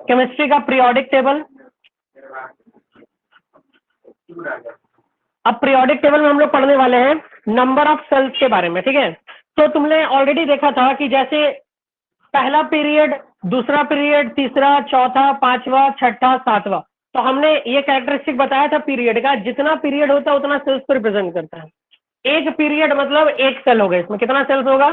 Chemistry का periodic table. अब periodic table में हम लोग पढ़ने वाले हैं नंबर ऑफ सेल्स के बारे में, ठीक है। तो तुमने ऑलरेडी देखा था कि जैसे पहला पीरियड, दूसरा पीरियड, तीसरा, चौथा, पांचवा, छठा, सातवां, तो हमने ये कैरेक्टरिस्टिक बताया था पीरियड का, जितना पीरियड होता है उतना सेल्स को रिप्रेजेंट करता है। एक पीरियड मतलब एक सेल होगा, इसमें कितना सेल्स होगा,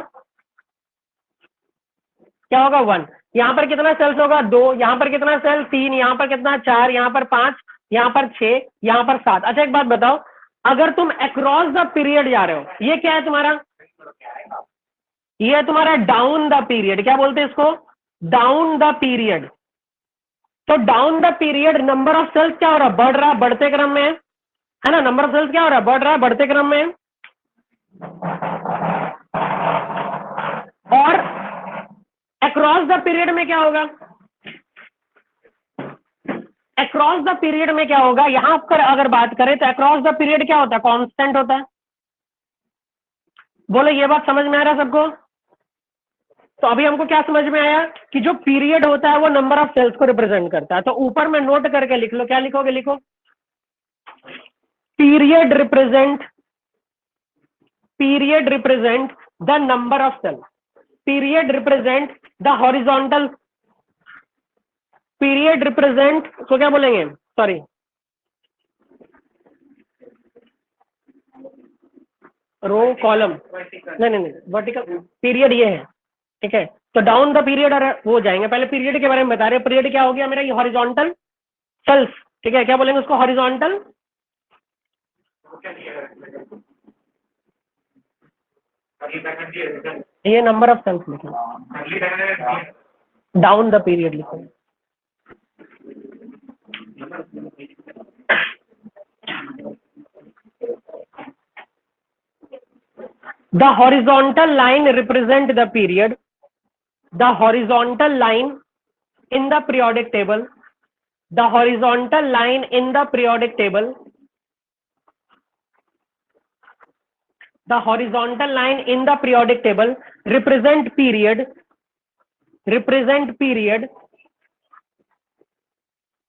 क्या होगा, 1। यहाँ पर कितना सेल्स होगा, 2। यहाँ पर कितना सेल, 3। यहाँ पर कितना, 4। यहाँ पर 5। यहाँ पर 6। यहाँ पर 7। अच्छा एक बात बताओ, अगर तुम अक्रॉस द पीरियड जा रहे हो, ये क्या है तुम्हारा, ये है तुम्हारा डाउन द पीरियड। क्या बोलते हैं इसको, डाउन द पीरियड। तो down the period number of shells क्या हो रहा है, बढ़ रहा है, बढ़ते क्रम में है ना। नंबर ऑफ सेल्स क्या हो रहा है, बढ़ रहा है, बढ़ते क्रम में। और अक्रॉस द पीरियड में क्या होगा, अक्रॉस द पीरियड में क्या होगा, यहां पर अगर बात करें तो अक्रॉस द पीरियड क्या होता है, कांस्टेंट होता है। बोलो ये बात समझ में आ रहा है सबको। तो अभी हमको क्या समझ में आया कि जो पीरियड होता है वो नंबर ऑफ सेल्स को रिप्रेजेंट करता है। तो ऊपर में नोट करके लिख लो, क्या लिखोगे, लिखो period represent the number of shells. Period represent the horizontal, period represent, तो क्या बोलेंगे, सॉरी, रो कॉलम, नहीं, वर्टिकल पीरियड ये है, ठीक है। तो डाउन द पीरियड और वो जाएंगे, पहले पीरियड के बारे में बता रहे हैं। पीरियड क्या हो गया मेरा, ये हॉरिजॉन्टल सेल्स, ठीक है। क्या बोलेंगे उसको, हॉरिजॉन्टल, ये नंबर ऑफ सेल्स लिखो, डाउन द पीरियड लिखो। The horizontal line represent the period. The horizontal line in the periodic table. The horizontal line in the periodic table. The horizontal line in the periodic table represent period. Represent period.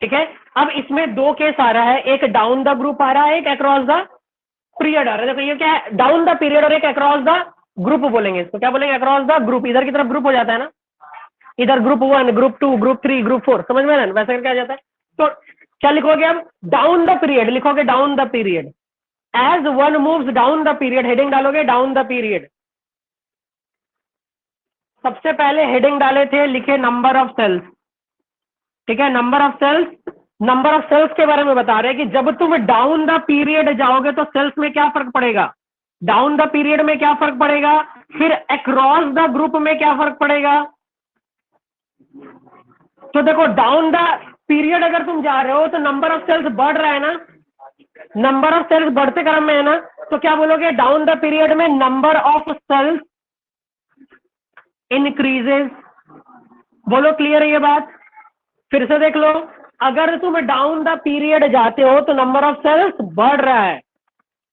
ठीक है। अब इसमें दो case आ रहा है, एक down the group आ रहा है, एक अक्रॉस द पीरियड आ रहा है। देखो ये क्या है, डाउन द पीरियड और एक अक्रॉस द ग्रुप बोलेंगे इसको, क्या बोलेंगे, अक्रॉस द ग्रुप। इधर की तरफ ग्रुप हो जाता है ना, इधर ग्रुप 1, ग्रुप 2, ग्रुप 3, ग्रुप 4, समझ में ना, वैसे करके आ जाता है। तो क्या लिखोगे अब, डाउन द पीरियड लिखोगे, down the period. As one moves down the period, heading डालोगे डाउन द पीरियड। सबसे पहले हेडिंग डाले थे, लिखे नंबर ऑफ सेल्स, ठीक है, number of shells. Number of shells के बारे में बता रहे हैं कि जब तुम डाउन द पीरियड जाओगे तो सेल्स में क्या फर्क पड़ेगा, डाउन द पीरियड में क्या फर्क पड़ेगा, फिर अक्रॉस द ग्रुप में क्या फर्क पड़ेगा। तो देखो डाउन द पीरियड अगर तुम जा रहे हो तो नंबर ऑफ सेल्स बढ़ रहा है ना, नंबर ऑफ सेल्स बढ़ते क्रम में है ना, तो क्या बोलोगे, डाउन द पीरियड में नंबर ऑफ सेल्स इंक्रीजेस। बोलो क्लियर है ये बात, फिर से देख लो, अगर तुम डाउन द पीरियड जाते हो तो नंबर ऑफ सेल्स बढ़ रहा है,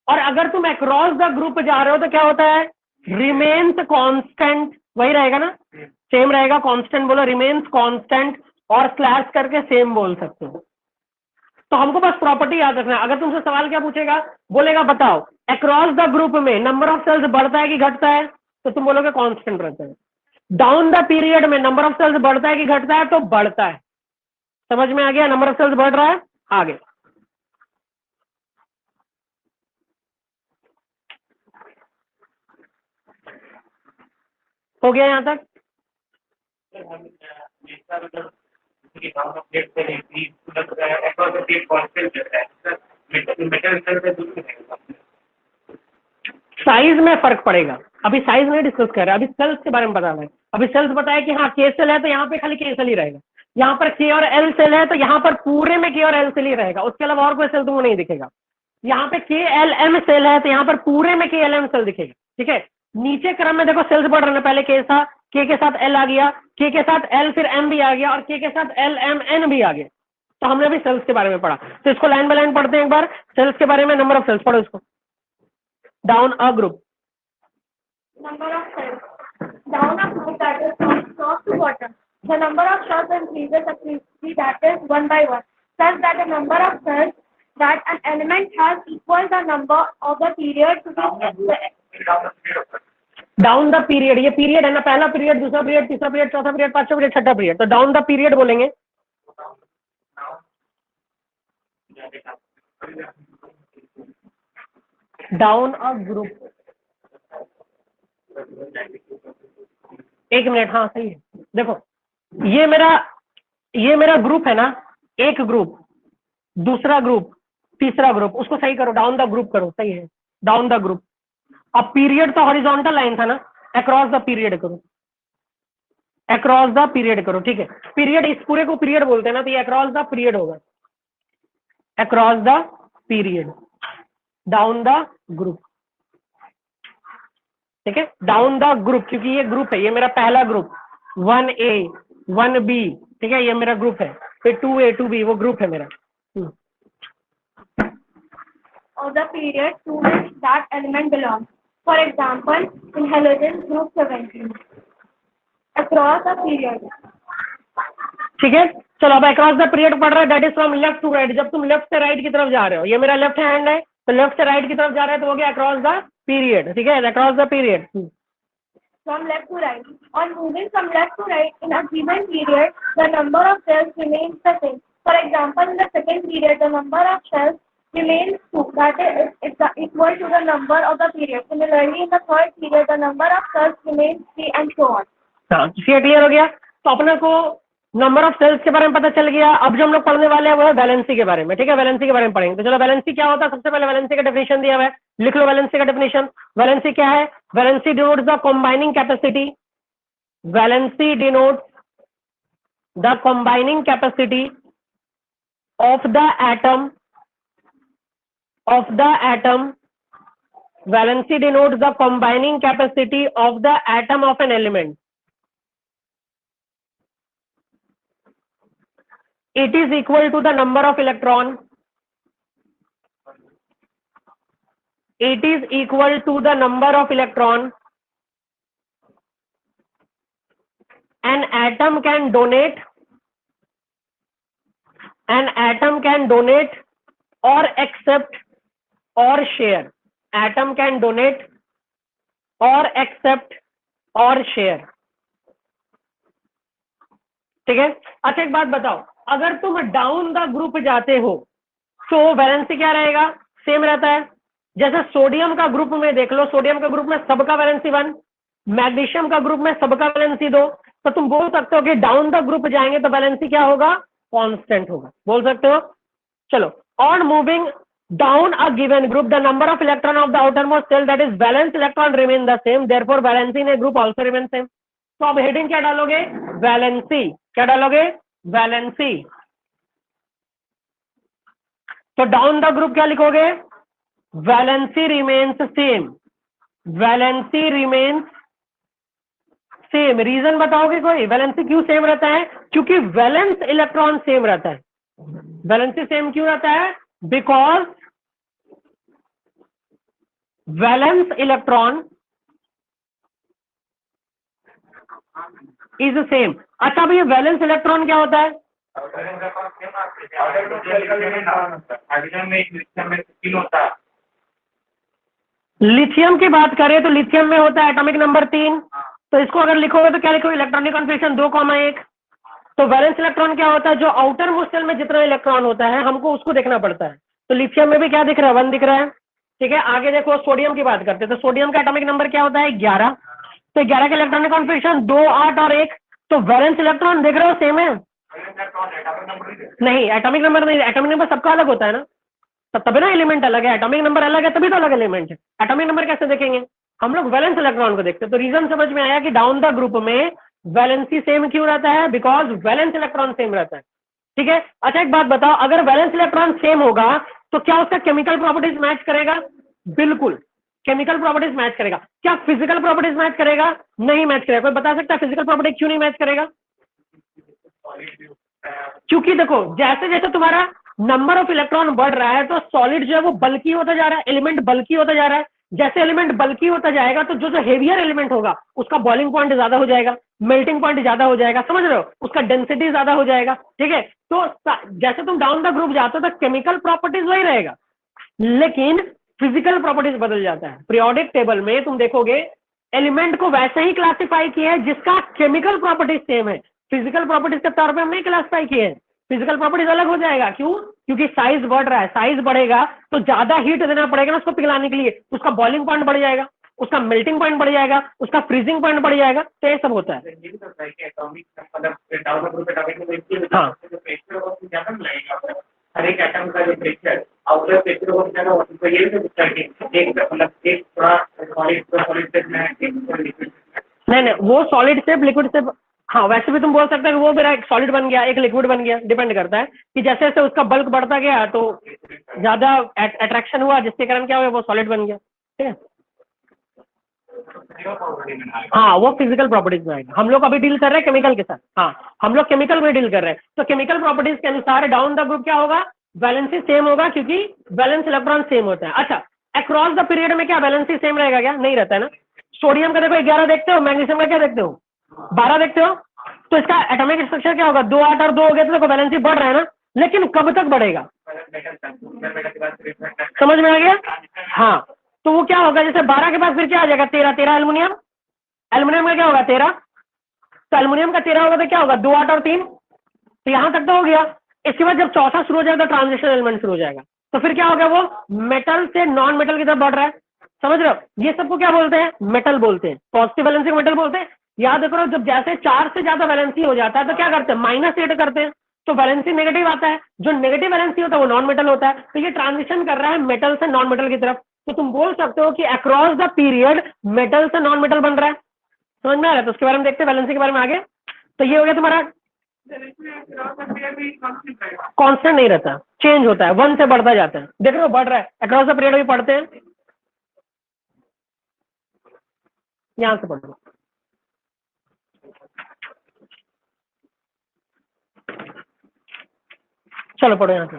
और अगर तुम अक्रॉस द ग्रुप जा रहे हो तो क्या होता है, रिमेन्स कांस्टेंट, वही रहेगा ना, सेम रहेगा, कांस्टेंट बोलो, रिमेन्स कांस्टेंट, और स्लैश करके सेम बोल सकते हो। तो हमको बस प्रॉपर्टी याद रखना है। अगर तुमसे सवाल क्या पूछेगा, बोलेगा बताओ अक्रॉस द ग्रुप में नंबर ऑफ सेल्स बढ़ता है कि घटता है, तो तुम बोलोगे कांस्टेंट रहता है। डाउन द पीरियड में नंबर ऑफ सेल्स बढ़ता है कि घटता है, तो बढ़ता है। समझ में आ गया, नंबर ऑफ सेल्स बढ़ रहा है। आगे हो गया यहां तक। साइज में फर्क पड़ेगा, अभी साइज नहीं डिस्कस कर रहे, अभी सेल्स के बारे में बताना है। अभी सेल्स बताया कि हाँ के सेल है तो यहाँ पे खाली के सेल ही रहेगा, यहाँ पर के और एल सेल है तो यहाँ पर पूरे में के और एल सेल ही रहेगा, उसके अलावा और कोई सेल तुमको नहीं दिखेगा। यहाँ पे के एल एम सेल है तो यहाँ पर पूरे में के एल एम सेल दिखेगा, ठीक है। नीचे क्रम में देखो सेल्स बढ़ रहे हैं, पहले के था, के साथ एल आ गया, के साथ एल, फिर एम भी आ गया, और के साथ एल एम एन भी आ गया। तो हमने अभी सेल्स के बारे में पढ़ा, तो इसको लाइन बाय लाइन पढ़ते हैं एक बार। सेल्स के बारे में, नंबर ऑफ सेल्स पढ़ो इसको, down a group, Number of cells. Down a group that is from top to bottom. the number of cells increases successively, that is one by one, such that the number of cells that an element has equals the number of the period to be down the period, ये period है ना, पहला period, दूसरा period, तीसरा period, चौथा period, पांचवा period, छठा period, तो डाउन द पीरियड बोलेंगे। डाउन अ ग्रुप, एक मिनट, हाँ सही है। देखो ये मेरा ग्रुप है ना, एक ग्रुप, दूसरा ग्रुप, तीसरा ग्रुप, उसको सही करो, डाउन द ग्रुप करो, सही है, डाउन द ग्रुप। अब पीरियड तो हॉरिजॉन्टल लाइन था ना, अक्रॉस द पीरियड करो, अक्रॉस द पीरियड करो, ठीक है। पीरियड, इस पूरे को पीरियड बोलते हैं ना, तो ये अक्रॉस द पीरियड होगा, across the period, down the group, ठीक है, डाउन द ग्रुप, क्योंकि ये ग्रुप है, ये मेरा पहला ग्रुप 1A 1B, ठीक है, ये मेरा ग्रुप है, फिर 2A 2B, वो ग्रुप है मेरा। of the period to which that element belongs. For example, in halogen group 17 across a period. ठीक है, चलो अब अक्रॉस द पीरियड पढ़ रहा है, that is from left to right. जब तुम लेफ्ट से राइट की तरफ जा रहे हो, ये मेरा लेफ्ट हैंड है, तो लेफ्ट से राइट की तरफ जा रहा है, तो हो गया अक्रॉस द पीरियड, ठीक है, across the period. From left to right. On moving from left to right in a given period, the number of cells remains the same. For example, in the second period, the number of cells remains 2, that is it's equal to the number of the period. Similarly, in the third period, the number of cells remains 3 and so on. हाँ, clear हो गया। तो अपने को number of shells के बारे में पता चल गया। अब जो हम लोग पढ़ने वाले हैं वो है वैलेंसी के बारे में, ठीक है, वैलेंसी के बारे में पढ़ेंगे। तो चलो वैलेंसी क्या होता है, सबसे पहले वैलेंसी का डेफिनेशन दिया हुआ है, लिख लो वैलेंसी का डेफिनेशन। वैलेंसी क्या है? Valency denotes the combining capacity, valency denotes the combining capacity of the atom, valency denotes the combining capacity of the atom of an element. It is equal to the number of electron. It is equal to the number of electron an atom can donate. An atom can donate or accept or share. Atom can donate or accept or share. ठीक है। अच्छा एक बात बताओ, अगर तुम down the group जाते हो तो वैलेंसी क्या रहेगा? सेम रहता है। जैसे सोडियम का ग्रुप में देख लो, सोडियम का ग्रुप में सबका वैलेंसी 1, मैग्नीशियम का ग्रुप में सबका वैलेंसी 2, तो तुम बोल सकते हो कि डाउन द ग्रुप जाएंगे तो वैलेंसी क्या होगा? कांस्टेंट होगा, बोल सकते हो। चलो, on moving down a given group the number of electron of the outermost shell that is valence electron remain the same, therefore valency in a group also remain same. तो अब heading क्या डालोगे? Valency. क्या डालोगे? Valency. तो down the group क्या लिखोगे? Valency remains same, valency remains same. Reason बताओगे कोई? वैलेंसी क्यों सेम रहता है? क्योंकि वैलेंस इलेक्ट्रॉन सेम रहता है। वैलेंसी सेम क्यों रहता है? Because valence electron is same. अच्छा भैया, वैलेंस इलेक्ट्रॉन क्या होता है? लिथियम की बात करें तो लिथियम में होता है एटॉमिक नंबर 3। तो इसको अगर लिखोगे तो क्या लिखोगे? Electronic configuration 2,1। तो वैलेंस इलेक्ट्रॉन क्या होता है? जो आउटर मोस्ट शेल में जितना इलेक्ट्रॉन होता है हमको उसको देखना पड़ता है। तो लिथियम में भी क्या दिख रहा है? 1 दिख रहा है, ठीक है। आगे देखो, सोडियम की बात करते हैं तो सोडियम का एटॉमिक नंबर क्या होता है? 11। तो 11 का इलेक्ट्रॉनिक कॉन्फिगरेशन 2, 8 और 1। तो वैलेंस इलेक्ट्रॉन देख रहे हो सेम है? नहीं, एटॉमिक नंबर नहीं, एटॉमिक नंबर सबका अलग होता है ना, तो तभी ना एलिमेंट अलग है। एटॉमिक नंबर अलग है तभी तो अलग एलिमेंट है। एटॉमिक नंबर कैसे देखेंगे? हम लोग वैलेंस इलेक्ट्रॉन को देखते हैं। तो रीजन समझ में आया कि डाउन द ग्रुप में वैलेंसी सेम क्यों रहता है? बिकॉज वैलेंस इलेक्ट्रॉन सेम रहता है, ठीक है। अच्छा एक बात बताओ, अगर वैलेंस इलेक्ट्रॉन सेम होगा तो क्या उसका केमिकल प्रॉपर्टीज मैच करेगा? बिल्कुल, केमिकल प्रॉपर्टीज मैच करेगा। क्या फिजिकल प्रॉपर्टीज मैच करेगा? नहीं मैच करेगा। कोई बता सकता है फिजिकल प्रॉपर्टी क्यों नहीं मैच करेगा? क्योंकि देखो, जैसे जैसे तुम्हारा नंबर ऑफ इलेक्ट्रॉन बढ़ रहा है तो सॉलिड जो है वो बल्की होता जा रहा है, एलिमेंट बल्की होता जा रहा है। जैसे एलिमेंट बल्की होता जाएगा तो जो हेवियर एलिमेंट होगा उसका बॉइलिंग पॉइंट ज्यादा हो जाएगा। मेल्टिंग पॉइंट ज्यादा हो जाएगा, समझ रहे हो, उसका डेंसिटी ज्यादा हो जाएगा, ठीक है। तो जैसे तुम डाउन द ग्रुप जाते हो तो केमिकल प्रॉपर्टीज वही रहेगा, लेकिन फिजिकल प्रॉपर्टीज बदल जाता है। पीरियोडिक टेबल में तुम देखोगे एलिमेंट को वैसे ही क्लासिफाई किया है जिसका केमिकल प्रॉपर्टीज सेम है, फिजिकल प्रॉपर्टीज के तौर पे हम नहीं क्लासिफाई किए हैं। फिजिकल प्रॉपर्टीज अलग हो जाएगा, क्यों? क्योंकि साइज बढ़ रहा है, साइज बढ़ेगा तो ज्यादा हीट देना पड़ेगा ना उसको पिघलाने के लिए, उसका बॉइलिंग पॉइंट बढ़ जाएगा, उसका मेल्टिंग पॉइंट बढ़ जाएगा, उसका फ्रीजिंग पॉइंट बढ़ जाएगा, तो ये सब होता है। हाँ हर एक एटम का जो प्रेशर आउटर प्रेशर वो कितना होता है, तो ये भी तो एक मतलब एक थोड़ा सॉलिड स्टेट में एक लिक्विड। नहीं, वो सॉलिड शेप लिक्विड शेप, हाँ वैसे भी तुम बोल सकते हो कि वो मेरा एक सॉलिड बन गया, एक लिक्विड बन गया, डिपेंड करता है कि जैसे जैसे उसका बल्क बढ़ता गया तो ज्यादा अट्रैक्शन हुआ, जिसके कारण क्या हुआ, वो सॉलिड बन गया, ठीक है। हाँ वो फिजिकल प्रॉपर्टीज में आएगा, हम लोग अभी डील कर रहे हैं केमिकल के साथ। हाँ हम लोग केमिकल में डील कर रहे हैं, तो केमिकल प्रॉपर्टीज के अनुसार डाउन द ग्रुप क्या होगा, वैलेंसी सेम होगा, क्योंकि वैलेंस इलेक्ट्रॉन सेम होता है। अच्छा, अक्रॉस द पीरियड में क्या वैलेंसी सेम रहेगा क्या? नहीं रहता है ना। सोडियम का देखो 11 देखते हो, मैग्नीशियम का क्या देखते हो, 12 देखते हो, तो इसका एटॉमिक स्ट्रक्चर क्या होगा, 2 8 और 2 हो गया, तो देखो वैलेंसी बढ़ रहा है ना, लेकिन कब तक बढ़ेगा, समझ में आ गया? हाँ, तो वो क्या होगा, जैसे 12 के पास फिर क्या आ जाएगा, 13 एल्युमिनियम, एल्युमिनियम का क्या होगा 13, तो एल्युमिनियम का 13 होगा तो क्या होगा 2 8 और 3, तो यहां तक तो हो गया। इसके बाद जब चौथा शुरू हो जाएगा तो ट्रांजिशन एलिमेंट शुरू हो जाएगा, तो फिर क्या होगा, वो मेटल से नॉन मेटल की तरफ बढ़ रहा है, समझ रहे हो? ये सबको क्या बोलते हैं, मेटल बोलते हैं, पॉजिटिव वैलेंसी को मेटल बोलते हैं। याद करो, जब जैसे 4 से ज्यादा वैलेंसी हो जाता है तो क्या करते हैं, -8 करते हैं, तो वैलेंसी नेगेटिव आता है, जो नेगेटिव वैलेंसी होता है वो नॉन मेटल होता है, तो ये ट्रांजिशन कर रहा है मेटल से नॉन मेटल की तरफ। तो तुम बोल सकते हो कि अक्रॉस द पीरियड मेटल से नॉन मेटल बन रहा है, समझ में आ रहा है? तो उसके बारे में देखते हैं, वैलेंसी के बारे में आगे। तो ये हो गया तुम्हारा, कांस्टेंट नहीं रहता, चेंज होता है, 1 से बढ़ता जाता है, देख रहे हो बढ़ रहा है, अक्रॉस द पीरियड भी पढ़ते हैं, यहां से पढ़ो, चलो पढ़ो यहाँ से।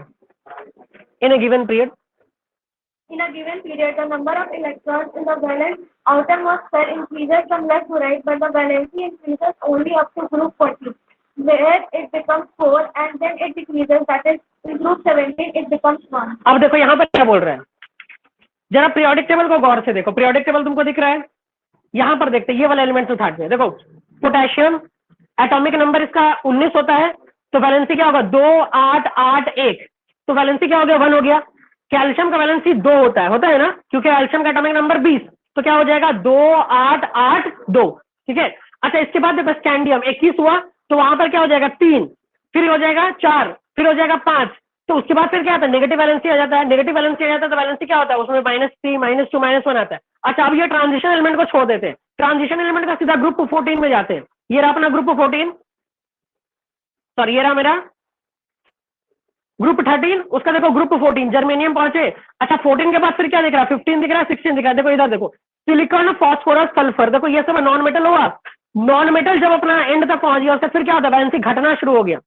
In a given period, In a given period, the number of electrons in the valence outermost cell increases from left to right, but the valency increases only up to group 14, where it becomes 4, and then it decreases, that is, in group 17, it becomes 1. अब देखो यहाँ पर क्या बोल रहे हैं, जरा periodic table को गौर से देखो, पीरियोडिक टेबल तुमको दिख रहा है, यहाँ पर देखते हैं ये वाला एलिमेंट उठाते हैं, देखो पोटेशियम एटॉमिक नंबर इसका 19 होता है, तो वैलेंसी क्या होगा 2 8 8 1, तो वैलेंसी क्या हो गया 1 हो गया। कैल्शियम का वैलेंसी 2 होता है ना, क्योंकि कैल्शियम का एटॉमिक नंबर 20, तो क्या हो जाएगा 2 8 8 2, ठीक है। अच्छा, इसके बाद देखो स्कैंडियम 21 हुआ, तो वहां पर क्या हो जाएगा 3, फिर हो जाएगा 4, फिर हो जाएगा 5, तो उसके बाद फिर क्या आता है, नेगेटिव वैलेंसी आ जाता है, नेगेटिव वैलेंसी आ जाता है तो वैलेंसी क्या होता है उसमें -3 -2 -1 आता है। अच्छा, अब ये ट्रांजिशन एलिमेंट को छोड़ देते हैं, ट्रांजिशन एलिमेंट का सीधा ग्रुप 14 में जाते हैं, ये रहा अपना ग्रुप 14, सॉरी ये रहा मेरा ग्रुप 13, उसका देखो ग्रुप 14 जर्मेनियम पहुंचे। अच्छा, 14 के बाद फिर क्या दिख रहा है, 15 दिख रहा है, 16 दिख रहा है, देखो इधर देखो सिलिकॉन फास्फोरस सल्फर, देखो ये सब नॉन मेटल हुआ, नॉन मेटल जब अपना एंड तक पहुंच गया उसका फिर क्या होता है, वैलेंसी घटना शुरू हो गया।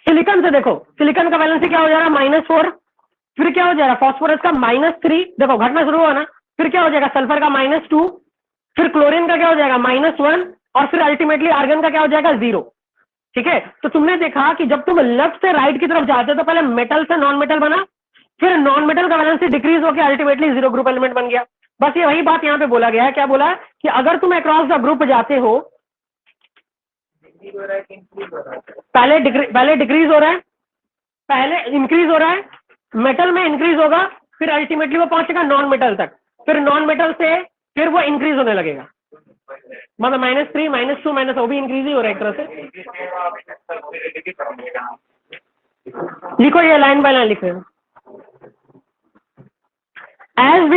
सिलिकॉन से देखो, सिलिकॉन का वैलेंसी क्या हो जा रहा है -4, फिर क्या हो जाएगा फास्फोरस का -3, देखो घटना शुरू हुआ ना, फिर क्या हो जाएगा सल्फर का -2, फिर क्लोरीन का क्या हो जाएगा -1, और फिर अल्टीमेटली आर्गन का क्या हो जाएगा 0, ठीक है। तो तुमने देखा कि जब तुम लेफ्ट से राइट की तरफ जाते हो तो पहले मेटल से नॉन मेटल बना, फिर नॉन मेटल का वैलेंसी डिक्रीज होकर अल्टीमेटली 0 ग्रुप एलिमेंट बन गया। बस ये वही बात यहाँ पे बोला गया है, क्या बोला है कि अगर तुम अक्रॉस द ग्रुप जाते हो, पहले डिक्रीज हो रहा है, पहले इंक्रीज हो रहा है, मेटल में इंक्रीज होगा, फिर अल्टीमेटली वो पहुंचेगा नॉन मेटल तक, फिर नॉन मेटल से फिर वो इंक्रीज होने लगेगा, मतलब -3 -2 वो भी इंक्रीज ही हो रहा है एक तरह से। लिखो ये लाइन बाय लाइन लिखो, as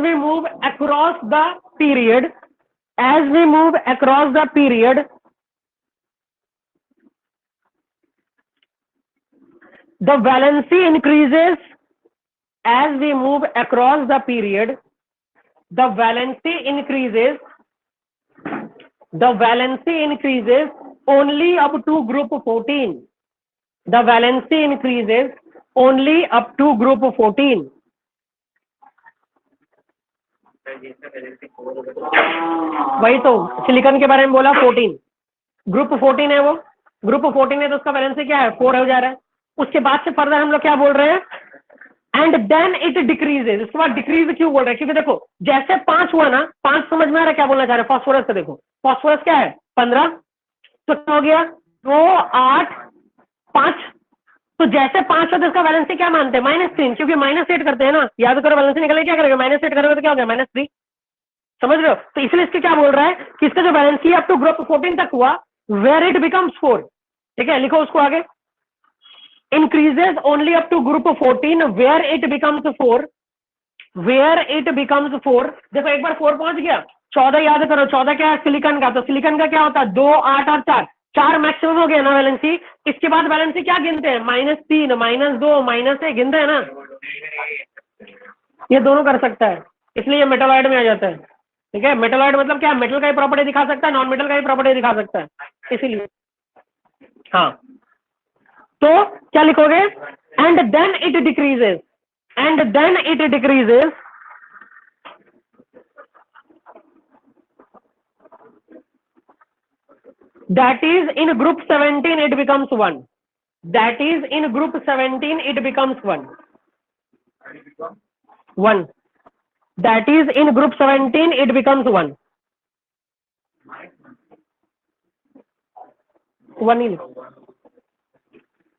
we move across the period, as we move across the period, the valency increases. As we move across the period, the valency increases, the valency increases only up to group 14, the valency increases only up to group 14, वही तो silicon के बारे में बोला 14, group 14 है वो, group 14 है तो उसका वैलेंसी क्या है 4 हो जा रहा है। उसके बाद से फर्दर हम लोग क्या बोल रहे हैं, एंड देन इट डिक्रीजेज। उसके बाद डिक्रीज क्यों बोल रहे हैं, क्योंकि देखो जैसे 5 हुआ ना, 5 समझ में आ रहा है क्या बोलना चाह रहे हैं। फास्फोरस का देखो, फास्फोरस क्या है 15, तो क्या हो गया 2 8 5, तो जैसे 5 होता है इसका वैलेंसी क्या मानते हैं -3, क्योंकि -8 करते हैं ना, याद करो वैलेंसी निकले क्या करेगा -8 करोगे तो क्या हो गया -3, समझ रहे हो। तो इसलिए इसके क्या बोल रहा है कि इसका जो वैलेंसी अप टू ग्रुप 14 तक हुआ, वेयर इट बिकम्स 4, ठीक है, लिखो उसको आगे, increases only up to group 14 where it becomes 4, where it becomes 4। देखो एक बार 4 पहुंच गया, 14 याद करो, 14 क्या है सिलिकॉन का, तो सिलिकॉन का क्या होता है 2 8 और 4, 4 मैक्सिमम हो गया ना वैलेंसी। इसके बाद वैलेंसी क्या गिनते हैं -3 -2 -1 गिनते हैं ना, ये दोनों कर सकता है, इसलिए ये मेटालॉइड में आ जाता है, ठीक है। मेटालॉइड मतलब क्या, मेटल का ही प्रॉपर्टी दिखा सकता है, नॉन मेटल का ही प्रॉपर्टी दिखा सकता है, इसीलिए हाँ। तो क्या लिखोगे, and then it decreases, and then it decreases, that is in group 17 it becomes 1, that is in group 17 it becomes 1, that is in group 17 it becomes 1 ही लिखो,